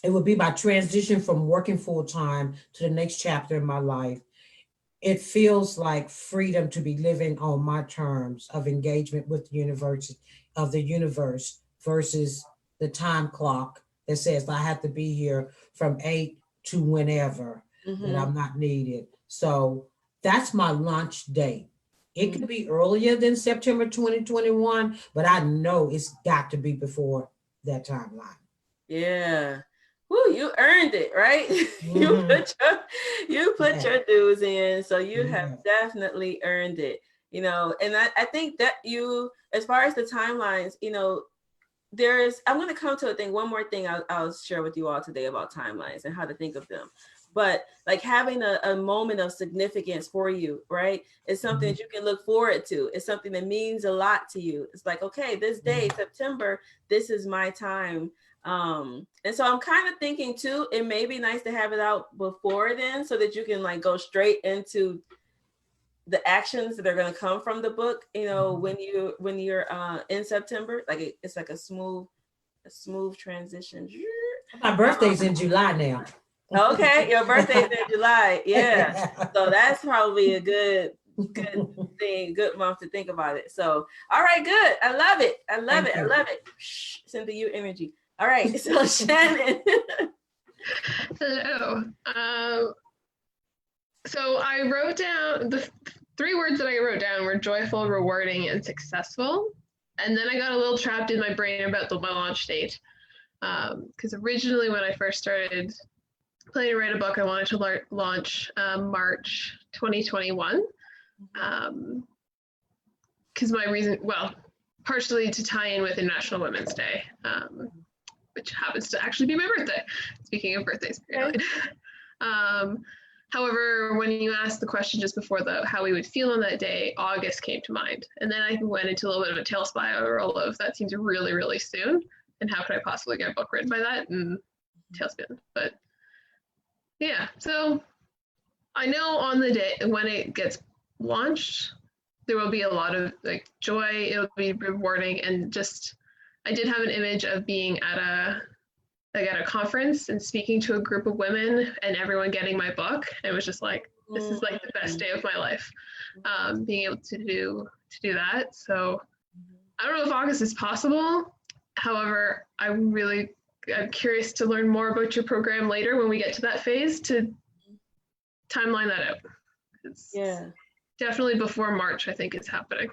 it would be my transition from working full-time to the next chapter in my life. It feels like freedom to be living on my terms of engagement with the universe versus the time clock that says I have to be here from 8 to whenever that I'm not needed. So that's my launch date. It could be earlier than September 2021, but I know it's got to be before that timeline. Yeah. Woo, you earned it, right? You put your dues in, so you have definitely earned it. And I think that you, as far as the timelines, I'm going to come to one more thing I'll share with you all today about timelines and how to think of them. But like having a moment of significance for you, right? It's something that you can look forward to. It's something that means a lot to you. It's like, okay, this day, September, this is my time. And so I'm kind of thinking too, it may be nice to have it out before then so that you can like go straight into the actions that are going to come from the book, when you're in September. Like it's like a smooth transition. My birthday's in July now. Okay, your birthday's in July. Yeah. So that's probably a good thing, good month to think about it. So, all right, good. I love it. I love it. Shh, send the you energy. All right. So Shannon. Hello. So I wrote down the three words that I wrote down were joyful, rewarding, and successful. And then I got a little trapped in my brain about my launch date. Because originally when I first started planning to write a book, I wanted to launch March 2021. Because my reason, well, partially to tie in with International Women's Day, which happens to actually be my birthday. Speaking of birthdays, apparently. However, when you asked the question just before how we would feel on that day, August came to mind. And then I went into a little bit of a tail spiral of that seems really, really soon. And how could I possibly get a book written by that? And tailspin. But yeah, so I know on the day when it gets launched, there will be a lot of like joy. It'll be rewarding, and just I did have an image of being at a conference and speaking to a group of women and everyone getting my book. It was just like, this is like the best day of my life, being able to do that. So I don't know if August is possible. However, I'm curious to learn more about your program later when we get to that phase to timeline that out. It's definitely before March, I think it's happening.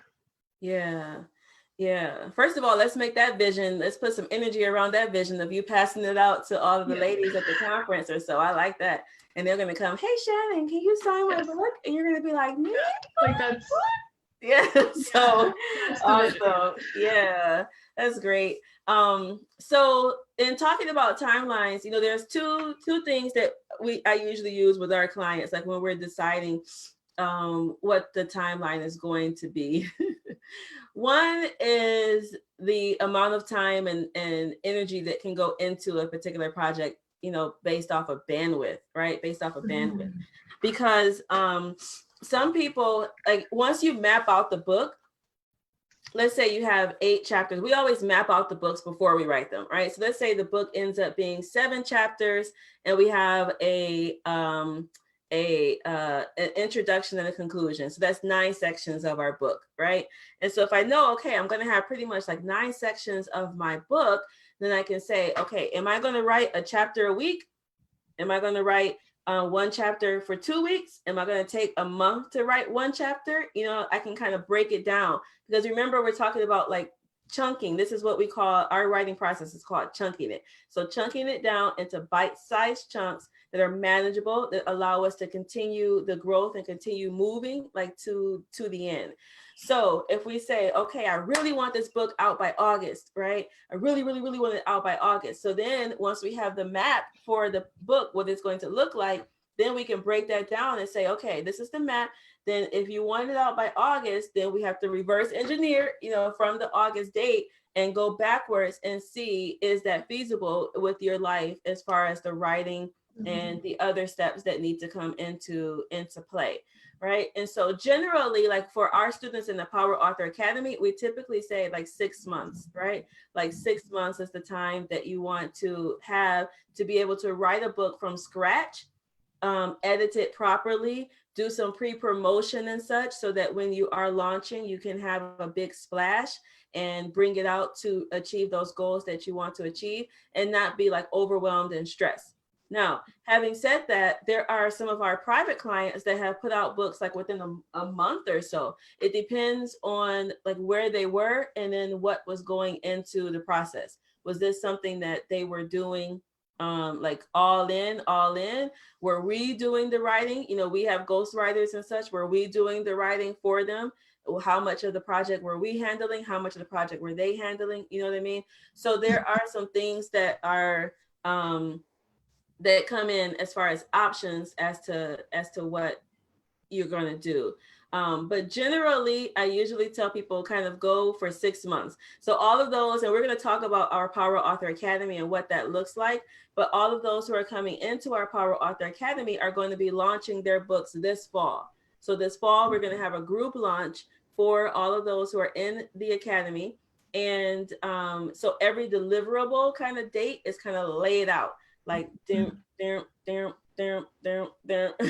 Yeah. Yeah. First of all, let's make that vision. Let's put some energy around that vision of you passing it out to all of the ladies at the conference or so. I like that. And they're going to come, hey, Shannon, can you sign my book? And you're going to be like, me? Like that's. Yeah. So awesome. Yeah, that's great. So in talking about timelines, there's two things that I usually use with our clients, like when we're deciding what the timeline is going to be. One is the amount of time and energy that can go into a particular project, based off of bandwidth, right? Based off of bandwidth. Because some people, like once you map out the book, let's say you have 8 chapters. We always map out the books before we write them, right? So let's say the book ends up being 7 chapters and we have an introduction and a conclusion. So that's 9 sections of our book, right? And so if I know, okay, I'm going to have pretty much like 9 sections of my book, then I can say, okay, am I going to write a chapter a week? Am I going to write 1 chapter for 2 weeks? Am I going to take a month to write 1 chapter? I can kind of break it down, because remember, we're talking about like chunking. This is what we call our writing process is called chunking it. So chunking it down into bite-sized chunks that are manageable, that allow us to continue the growth and continue moving like to the end. So if we say, okay, I really want this book out by August, right? I really, really, really want it out by August. So then once we have the map for the book, what it's going to look like, then we can break that down and say, okay, this is the map. Then if you want it out by August, then we have to reverse engineer, from the August date and go backwards and see, is that feasible with your life as far as the writing and the other steps that need to come into play, right? And so generally, like for our students in the Power Author Academy, we typically say like 6 months, right? Like 6 months is the time that you want to have to be able to write a book from scratch, edit it properly, do some pre-promotion and such, so that when you are launching, you can have a big splash and bring it out to achieve those goals that you want to achieve and not be like overwhelmed and stressed. Now, having said that, there are some of our private clients that have put out books like within a month or so. It depends on like where they were and then what was going into the process. Was this something that they were doing like all in? Were we doing the writing? We have ghostwriters and such. Were we doing the writing for them? How much of the project were we handling? How much of the project were they handling? You know what I mean? So there are some things that are that come in as far as options as to what you're going to do. But generally, I usually tell people kind of go for 6 months. So all of those, and we're going to talk about our Power Author Academy and what that looks like, but all of those who are coming into our Power Author Academy are going to be launching their books this fall. So this fall, we're going to have a group launch for all of those who are in the Academy. And so every deliverable kind of date is kind of laid out, like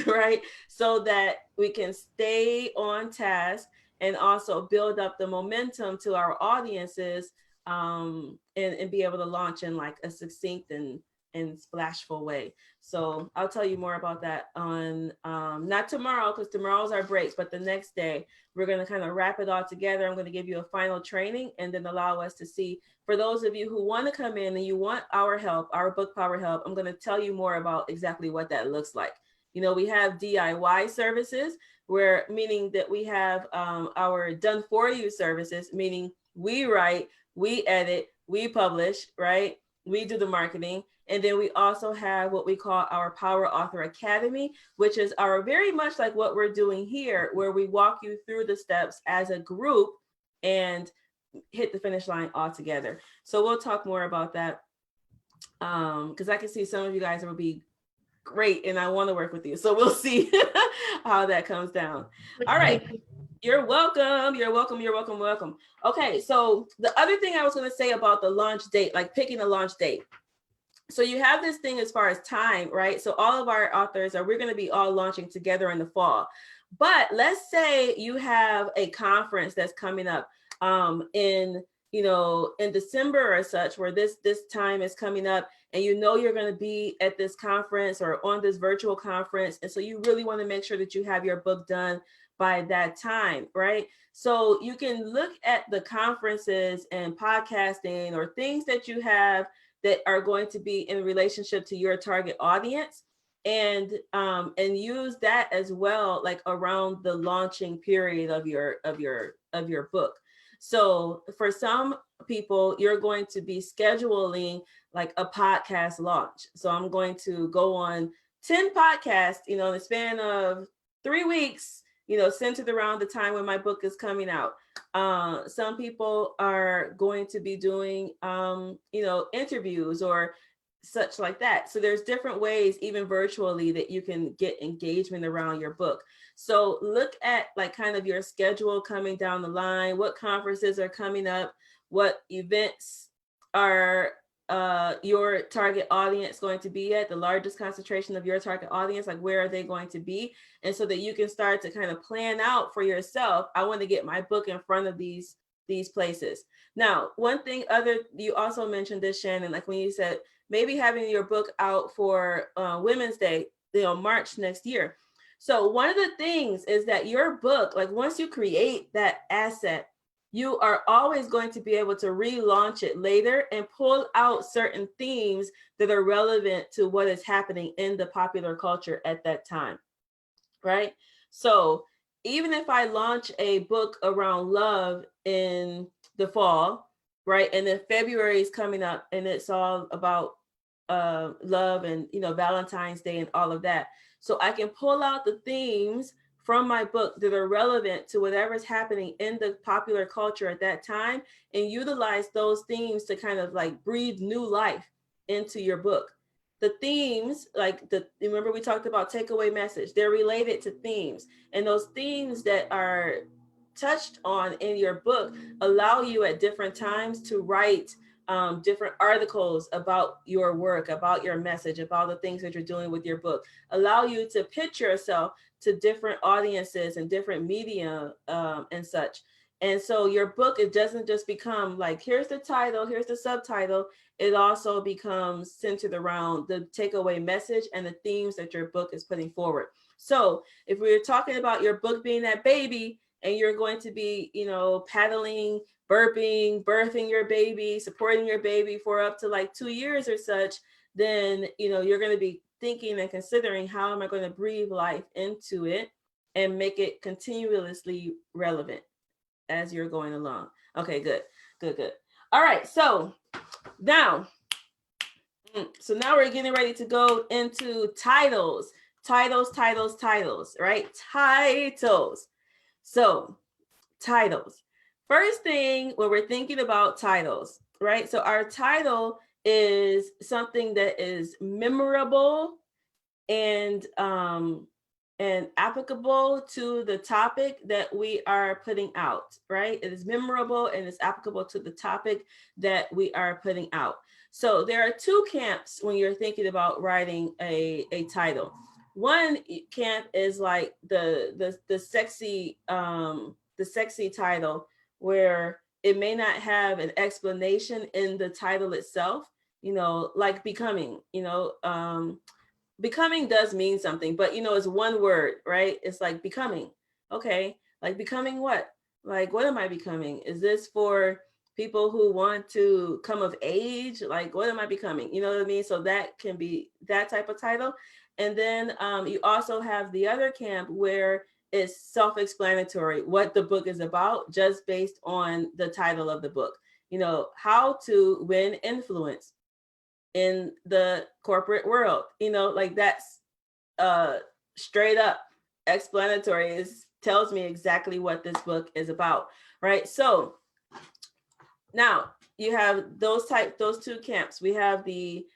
right? So that we can stay on task and also build up the momentum to our audiences and be able to launch in like a succinct and and splashful way. So I'll tell you more about that on, not tomorrow, because tomorrow's our breaks, but the next day, we're going to kind of wrap it all together. I'm going to give you a final training and then allow us to see, for those of you who want to come in and you want our help, our book power help, I'm going to tell you more about exactly what that looks like. You know, we have DIY services, where meaning that we have our done for you services, meaning we write, we edit, we publish, right? We do the marketing. And then we also have what we call our Power Author Academy, which is our very much like what we're doing here, where we walk you through the steps as a group and hit the finish line all together. So we'll talk more about that, because I can see some of you guys will be great and I want to work with you. So we'll see how that comes down. All right. You're welcome. You're welcome. You're welcome. Welcome. Okay. So the other thing I was going to say about the launch date, like picking a launch date. So you have this thing as far as time, right? So all of our authors we're going to be all launching together in the fall. But let's say you have a conference that's coming up in December or such, where this time is coming up, and you know you're going to be at this conference or on this virtual conference. And so you really want to make sure that you have your book done by that time, right? So you can look at the conferences and podcasting or things that you have that are going to be in relationship to your target audience, and use that as well, like around the launching period of your book. So for some people, you're going to be scheduling like a podcast launch. So I'm going to go on 10 podcasts, in the span of 3 weeks, centered around the time when my book is coming out. Some people are going to be doing, interviews or such like that. So there's different ways, even virtually, that you can get engagement around your book. So look at like kind of your schedule coming down the line, what conferences are coming up, what events are your target audience going to be at, the largest concentration of your target audience, like where are they going to be? And so that you can start to kind of plan out for yourself, I want to get my book in front of these places. Now, one thing you also mentioned this, Shannon, like when you said maybe having your book out for Women's Day, March next year. So one of the things is that your book, like once you create that asset, you are always going to be able to relaunch it later and pull out certain themes that are relevant to what is happening in the popular culture at that time, right? So even if I launch a book around love in the fall, right, and then February is coming up and it's all about love and Valentine's Day and all of that, so I can pull out the themes from my book that are relevant to whatever's happening in the popular culture at that time, and utilize those themes to kind of like breathe new life into your book. The themes, remember we talked about takeaway message, they're related to themes, and those themes that are touched on in your book allow you at different times to write different articles about your work, about your message, about the things that you're doing with your book, allow you to pitch yourself to different audiences and different media and such. And so your book, it doesn't just become like, here's the title, here's the subtitle. It also becomes centered around the takeaway message and the themes that your book is putting forward. So if we're talking about your book being that baby, and you're going to be, paddling, burping, birthing your baby, supporting your baby for up to like 2 years or such, then, you're going to be thinking and considering, how am I going to breathe life into it and make it continuously relevant as you're going along. Okay, good. All right, so now we're getting ready to go into titles, right? Titles. So titles. First thing when we're thinking about titles, right? So our title is something that is memorable and applicable to the topic that we are putting out, right? It is memorable and it's applicable to the topic that we are putting out. So there are two camps when you're thinking about writing a title. One camp is like the sexy title, where it may not have an explanation in the title itself. like becoming, becoming does mean something, but it's one word, right? It's like becoming. Okay, like becoming what? Like, what am I becoming? Is this for people who want to come of age? Like, what am I becoming? You know what I mean? So that can be that type of title. And then you also have the other camp where it's self-explanatory what the book is about, just based on the title of the book. How to win influence in the corporate world. Like that's straight up explanatory. It tells me exactly what this book is about, right? So now you have those two camps. We have the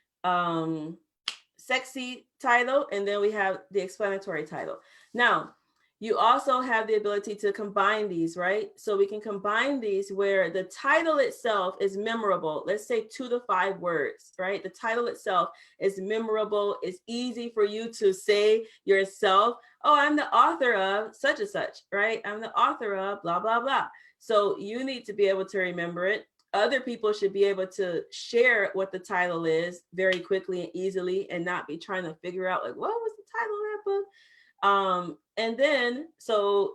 sexy title, and then we have the explanatory title. Now, you also have the ability to combine these, right? So we can combine these where the title itself is memorable. Let's say 2 to 5 words, right? The title itself is memorable. It's easy for you to say yourself, oh, I'm the author of such and such, right? I'm the author of blah, blah, blah. So you need to be able to remember it. Other people should be able to share what the title is very quickly and easily, and not be trying to figure out like, what was the title of that book? And then, so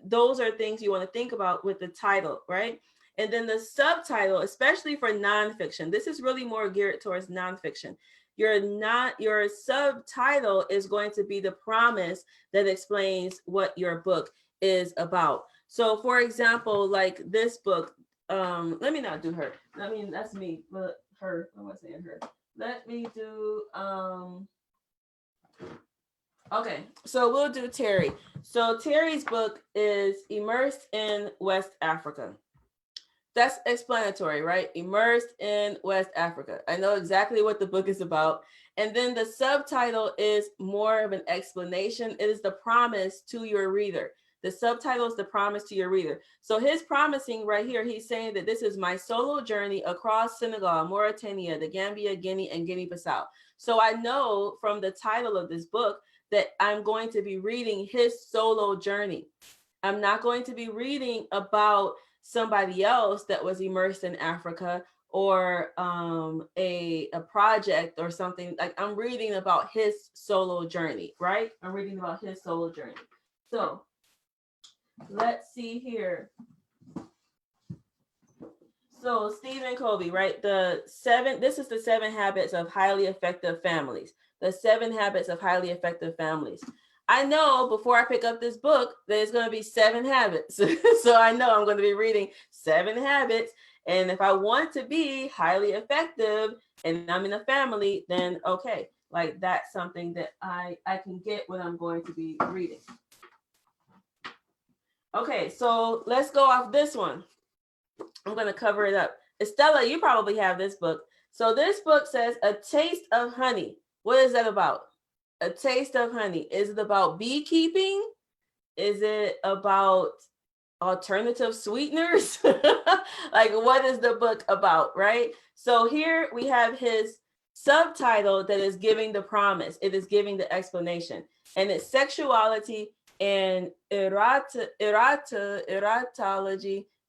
those are things you want to think about with the title, right? And then the subtitle, especially for nonfiction, this is really more geared towards nonfiction. Your subtitle is going to be the promise that explains what your book is about. So for example, like this book, let me not do her. I mean, that's me, but her, what am I saying her? Let me do, okay, so we'll do Terry. So Terry's book is Immersed in West Africa. That's explanatory, right? Immersed in West Africa. I know exactly what the book is about. And then the subtitle is more of an explanation. It is the promise to your reader. The subtitle is the promise to your reader. So his promising right here, he's saying that this is my solo journey across Senegal, Mauritania, the Gambia, Guinea, and Guinea-Bissau. So I know from the title of this book that I'm going to be reading his solo journey. I'm not going to be reading about somebody else that was immersed in Africa, or a project or something. Like, I'm reading about his solo journey, right? I'm reading about his solo journey. So let's see here. So Stephen Covey, right? This is the 7 habits of highly effective families. The 7 habits of highly effective families. I know before I pick up this book, there's going to be 7 habits. So I know I'm going to be reading 7 habits. And if I want to be highly effective and I'm in a family, then okay, like that's something that I can get when I'm going to be reading. Okay, so let's go off this one. I'm going to cover it up. Estella, you probably have this book. So this book says A Taste of Honey. What is that about? A Taste of Honey. Is it about beekeeping? Is it about alternative sweeteners? Like, what is the book about, right? So here we have his subtitle that is giving the promise. It is giving the explanation. And it's Sexuality and Eratology.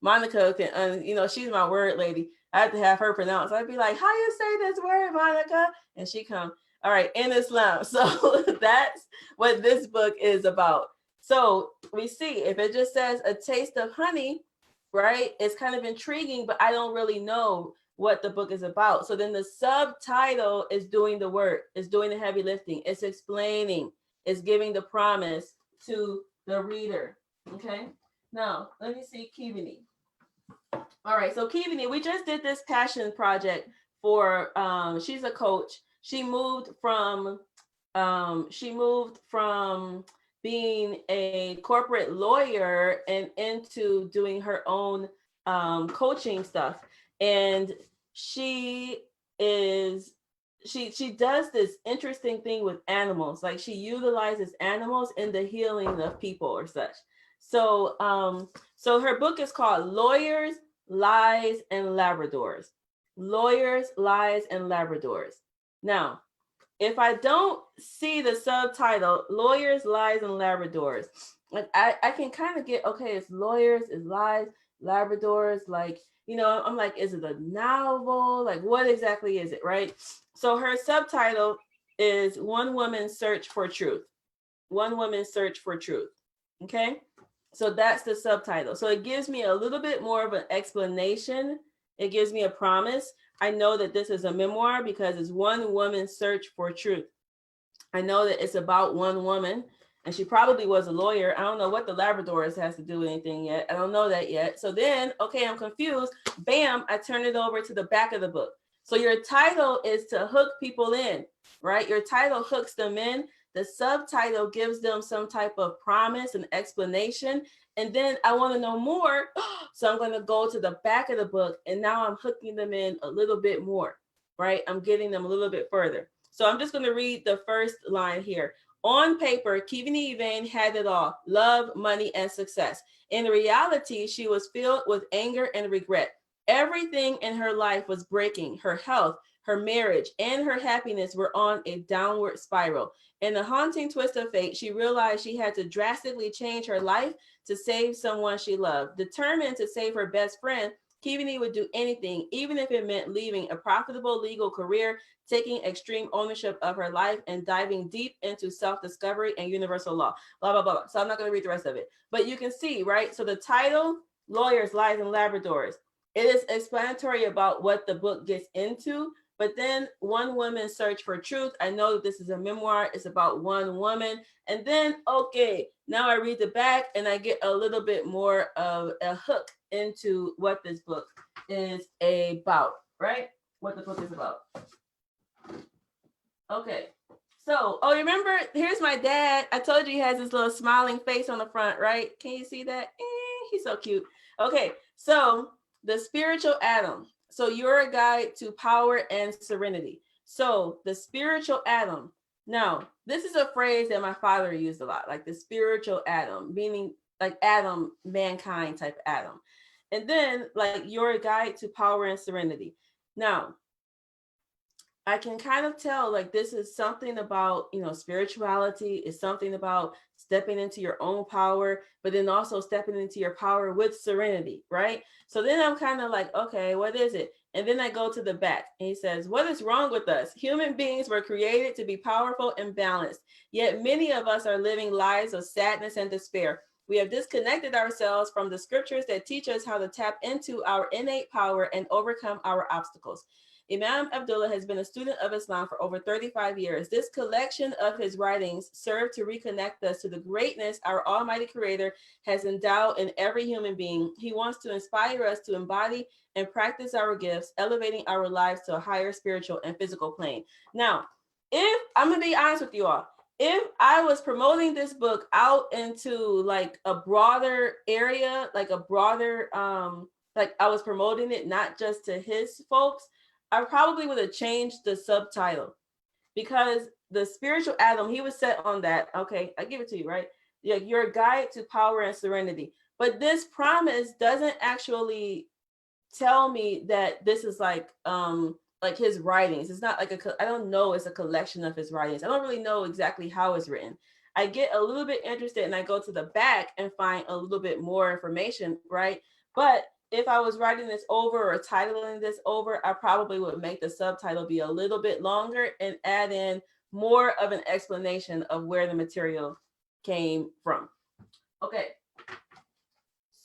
Monica can, she's my word lady. I have to have her pronounce. I'd be like, how you say this word, Monica? And she come, all right, in Islam. So that's what this book is about. So we see if it just says A Taste of Honey, right? It's kind of intriguing, but I don't really know what the book is about. So then the subtitle is doing the work, it's doing the heavy lifting, it's explaining, it's giving the promise to the reader. Okay. Now let me see Kivini. All right, so Kivini, we just did this passion project for she's a coach. She moved from being a corporate lawyer and into doing her own coaching stuff. And she does this interesting thing with animals. Like, she utilizes animals in the healing of people or such. So so her book is called Lawyers, Lies, and Labradors. Lawyers, Lies, and Labradors. Now, if I don't see the subtitle, Lawyers, Lies, and Labradors, like I can kind of get, okay, it's lawyers, it's lies. Labradors, like, you know, I'm like, is it a novel? Like, what exactly is it, right? So her subtitle is One Woman's Search for Truth. One Woman's Search for Truth. Okay, so that's the subtitle. So it gives me a little bit more of an explanation. It gives me a promise. I know that this is a memoir because it's One Woman's Search for Truth. I know that it's about one woman, and she probably was a lawyer. I don't know what the Labradors has to do with anything yet. I don't know that yet. So then, okay, I'm confused. Bam, I turn it over to the back of the book. So your title is to hook people in, right? Your title hooks them in. The subtitle gives them some type of promise and explanation. And then I want to know more. So I'm going to go to the back of the book, and now I'm hooking them in a little bit more, right? I'm getting them a little bit further. So I'm just going to read the first line here. On paper, Kivini Ivane had it all: love, money, and success. In reality, she was filled with anger and regret. Everything in her life was breaking. Her health, her marriage, and her happiness were on a downward spiral. In the haunting twist of fate, she realized she had to drastically change her life to save someone she loved. Determined to save her best friend, Kivini would do anything, even if it meant leaving a profitable legal career, taking extreme ownership of her life, and diving deep into self-discovery and universal law, blah, blah, blah. So I'm not going to read the rest of it, but you can see, right? So the title, Lawyers, Lies, and Labradors, it is explanatory about what the book gets into, but then One Woman's Search for Truth. I know that this is a memoir. It's about one woman. And then, okay, now I read the back and I get a little bit more of a hook into what this book is about, right? What the book is about. Okay, so, oh, remember, here's my dad. I told you he has this little smiling face on the front, right? Can you see that? He's so cute. Okay, so the spiritual Adam. So you're a guide to power and serenity. So the spiritual Adam. Now, this is a phrase that my father used a lot, like the spiritual Adam, meaning like Adam, mankind type Adam. And then like you're a guide to power and serenity. Now, I can kind of tell like this is something about, you know, spirituality is something about stepping into your own power, but then also stepping into your power with serenity, right? So then I'm kind of like, okay, what is it? And then I go to the back and he says, what is wrong with us? Human beings were created to be powerful and balanced, yet many of us are living lives of sadness and despair. We have disconnected ourselves from the scriptures that teach us how to tap into our innate power and overcome our obstacles. Imam Abdullah has been a student of Islam for over 35 years. This collection of his writings serve to reconnect us to the greatness our Almighty Creator has endowed in every human being. He wants to inspire us to embody and practice our gifts, elevating our lives to a higher spiritual and physical plane. Now, if I'm gonna be honest with you all, if I was promoting this book out into like a broader area, like a broader, like I was promoting it not just to his folks, I probably would have changed the subtitle because the spiritual Adam, he was set on that. Okay, I give it to you, right? Yeah, you're a guide to power and serenity. But this promise doesn't actually tell me that this is like his writings. It's not like I don't know, it's a collection of his writings. I don't really know exactly how it's written. I get a little bit interested and I go to the back and find a little bit more information, right? But if I was writing this over or titling this over, I probably would make the subtitle be a little bit longer and add in more of an explanation of where the material came from. Okay,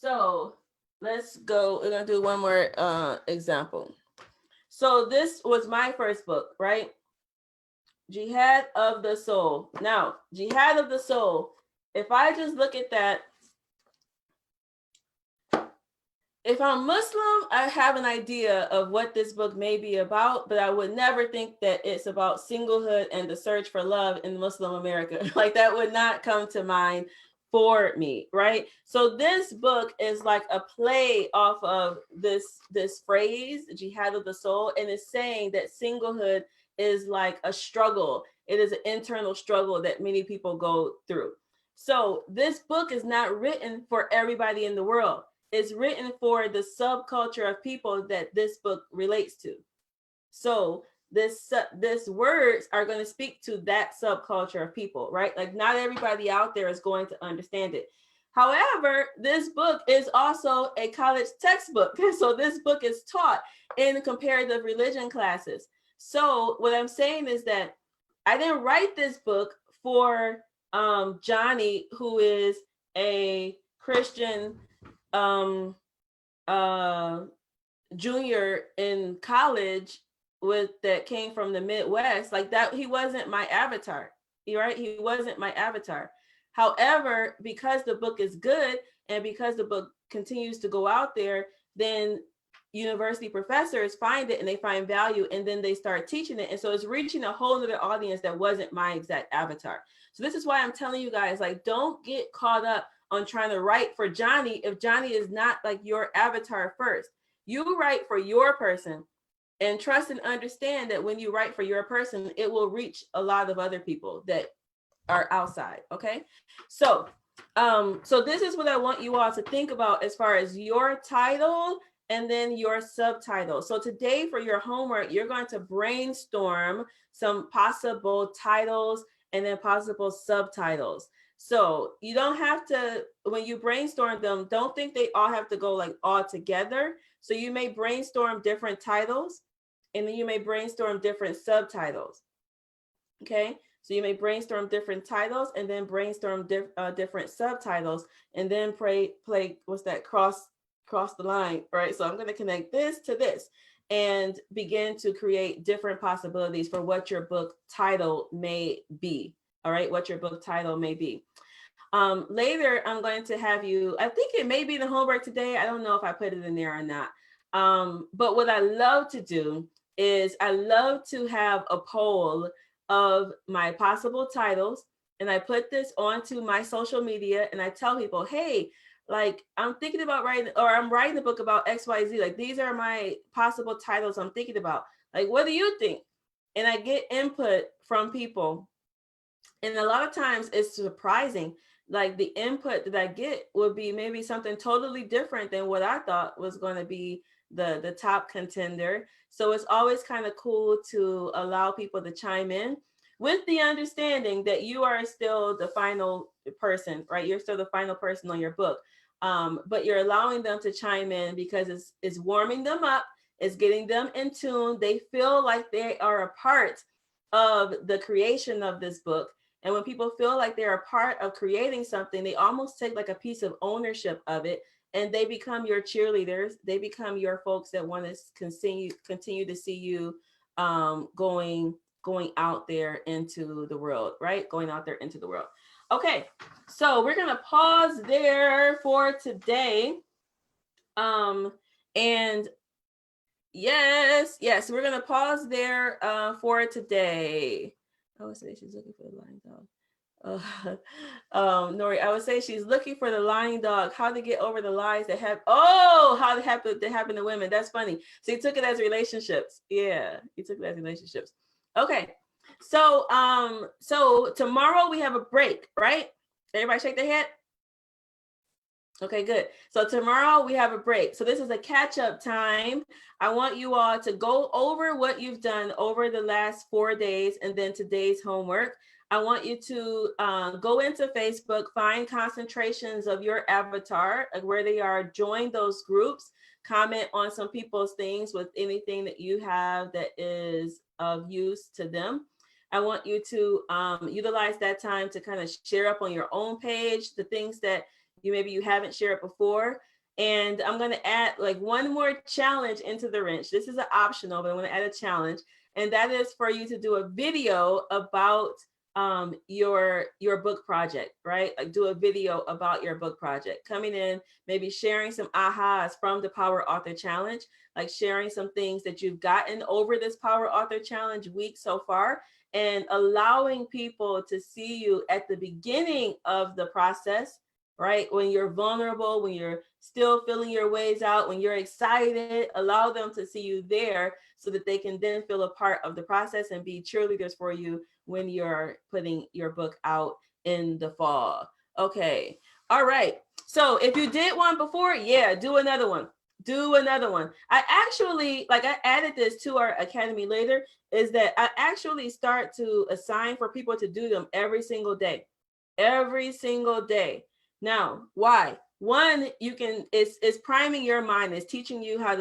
so let's go. We're gonna do one more example. So this was my first book, right? Jihad of the Soul. Now, Jihad of the Soul, if I just look at that, if I'm Muslim, I have an idea of what this book may be about, but I would never think that it's about singlehood and the search for love in Muslim America. Like that would not come to mind for me, right? So this book is like a play off of this phrase, Jihad of the Soul, and it's saying that singlehood is like a struggle. It is an internal struggle that many people go through. So this book is not written for everybody in the world. It's written for the subculture of people that this book relates to. So this words are going to speak to that subculture of people, right? Like not everybody out there is going to understand it. However, this book is also a college textbook. So this book is taught in comparative religion classes. So what I'm saying is that I didn't write this book for Johnny, who is a Christian junior in college that came from the Midwest. Like that, he wasn't my avatar. Right? He wasn't my avatar. However, because the book is good and because the book continues to go out there, then university professors find it and they find value, and then they start teaching it. And so it's reaching a whole other audience that wasn't my exact avatar. So this is why I'm telling you guys, like, don't get caught up on trying to write for Johnny if Johnny is not like your avatar first. You write for your person, and trust and understand that when you write for your person, it will reach a lot of other people that are outside. Okay. So this is what I want you all to think about as far as your title and then your subtitle. So today for your homework, you're going to brainstorm some possible titles and then possible subtitles. So you don't have to, when you brainstorm them, don't think they all have to go like all together. So you may brainstorm different titles, and then you may brainstorm different subtitles. Okay. So you may brainstorm different titles and then brainstorm different subtitles, and then play what's that, cross the line, right? So I'm going to connect this to this and begin to create different possibilities for what your book title may be. All right, what your book title may be. Later, I'm going to have you, I think it may be the homework today. I don't know if I put it in there or not. But what I love to do is I love to have a poll of my possible titles, and I put this onto my social media, and I tell people, hey, like I'm thinking about writing, or I'm writing a book about XYZ. Like these are my possible titles I'm thinking about. Like, what do you think? And I get input from people. And a lot of times it's surprising. Like the input that I get would be maybe something totally different than what I thought was going to be the top contender. So it's always kind of cool to allow people to chime in with the understanding that you are still the final person, right? You're still the final person on your book. But you're allowing them to chime in because it's warming them up, it's getting them in tune. They feel like they are a part of the creation of this book. And when people feel like they're a part of creating something, they almost take like a piece of ownership of it, and they become your cheerleaders. They become your folks that want to continue to see you going out there into the world, right? Going out there into the world. Okay, so we're gonna pause there for today. And yes, we're gonna pause there for today. I would say she's looking for the lying dog. Nori, I would say she's looking for the lying dog. How to get over the lies that have, how to happen to women. That's funny. So you took it as relationships. Yeah, you took it as relationships. Okay. So tomorrow we have a break, right? Everybody shake their head. Okay, good. So tomorrow we have a break. So this is a catch-up time. I want you all to go over what you've done over the last 4 days and then today's homework. I want you to go into Facebook, find concentrations of your avatar, like where they are, join those groups, comment on some people's things with anything that you have that is of use to them. I want you to utilize that time to kind of share up on your own page the things that maybe you haven't shared before. And I'm going to add like one more challenge into the wrench. This is an optional, but I'm going to add a challenge. And that is for you to do a video about your book project, right? Like do a video about your book project, coming in, maybe sharing some ahas from the Power Author Challenge, like sharing some things that you've gotten over this Power Author Challenge week so far, and allowing people to see you at the beginning of the process, right? When you're vulnerable, when you're still feeling your ways out, when you're excited, allow them to see you there so that they can then feel a part of the process and be cheerleaders for you when you're putting your book out in the fall. Okay. All right. So if you did one before, yeah, do another one. Do another one. I actually, like I added this to our academy later, is that I actually start to assign for people to do them every single day. Every single day. Now, why? One, it's priming your mind, it's teaching you how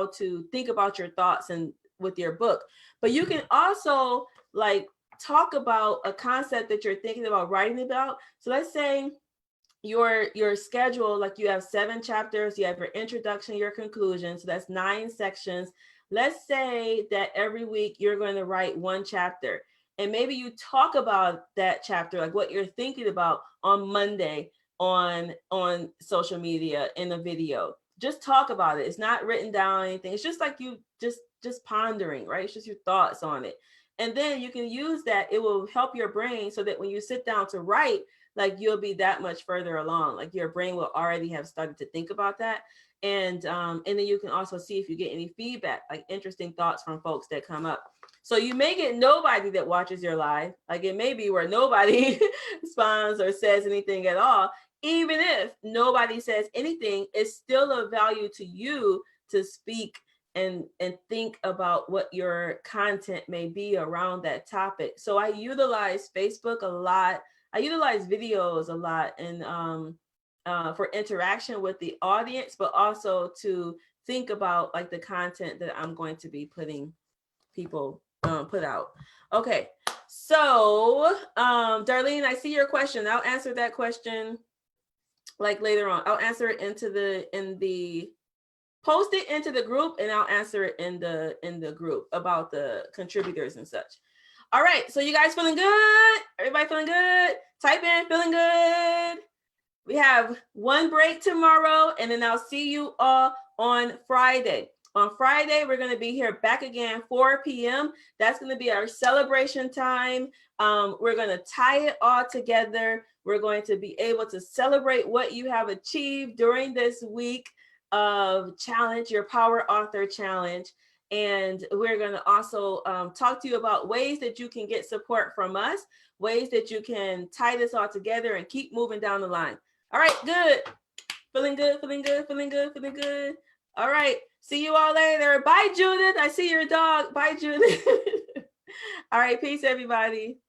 to think about your thoughts and with your book. But you can also like talk about a concept that you're thinking about writing about. So let's say your schedule, like you have 7 chapters, you have your introduction, your conclusion, so that's 9 sections. Let's say that every week you're going to write 1 chapter, and maybe you talk about that chapter, like what you're thinking about on Monday on social media in a video. Just talk about it. It's not written down or anything. It's just like you just pondering, right? It's just your thoughts on it. And then you can use that. It will help your brain so that when you sit down to write, like you'll be that much further along. Like your brain will already have started to think about that. And then you can also see if you get any feedback, like interesting thoughts from folks that come up. So you may get nobody that watches your live. Like it may be where nobody responds or says anything at all. Even if nobody says anything, it's still of value to you to speak and think about what your content may be around that topic. So I utilize Facebook a lot. I utilize videos a lot and for interaction with the audience, but also to think about like the content that I'm going to be putting people put out. Okay, so Darlene, I see your question. I'll answer that question like later on. I'll answer it post it into the group, and I'll answer it in the group about the contributors and such. All right, so you guys feeling good? Everybody feeling good? Type in feeling good. We have 1 break tomorrow, and then I'll see you all on Friday. On Friday, we're going to be here back again, 4 p.m. That's going to be our celebration time. We're going to tie it all together. We're going to be able to celebrate what you have achieved during this week of challenge, your Power Author Challenge. And we're going to also talk to you about ways that you can get support from us, ways that you can tie this all together and keep moving down the line. All right, good. Feeling good, feeling good, feeling good, feeling good. All right, see you all later. Bye, Judith. I see your dog. Bye, Judith. All right, peace, everybody.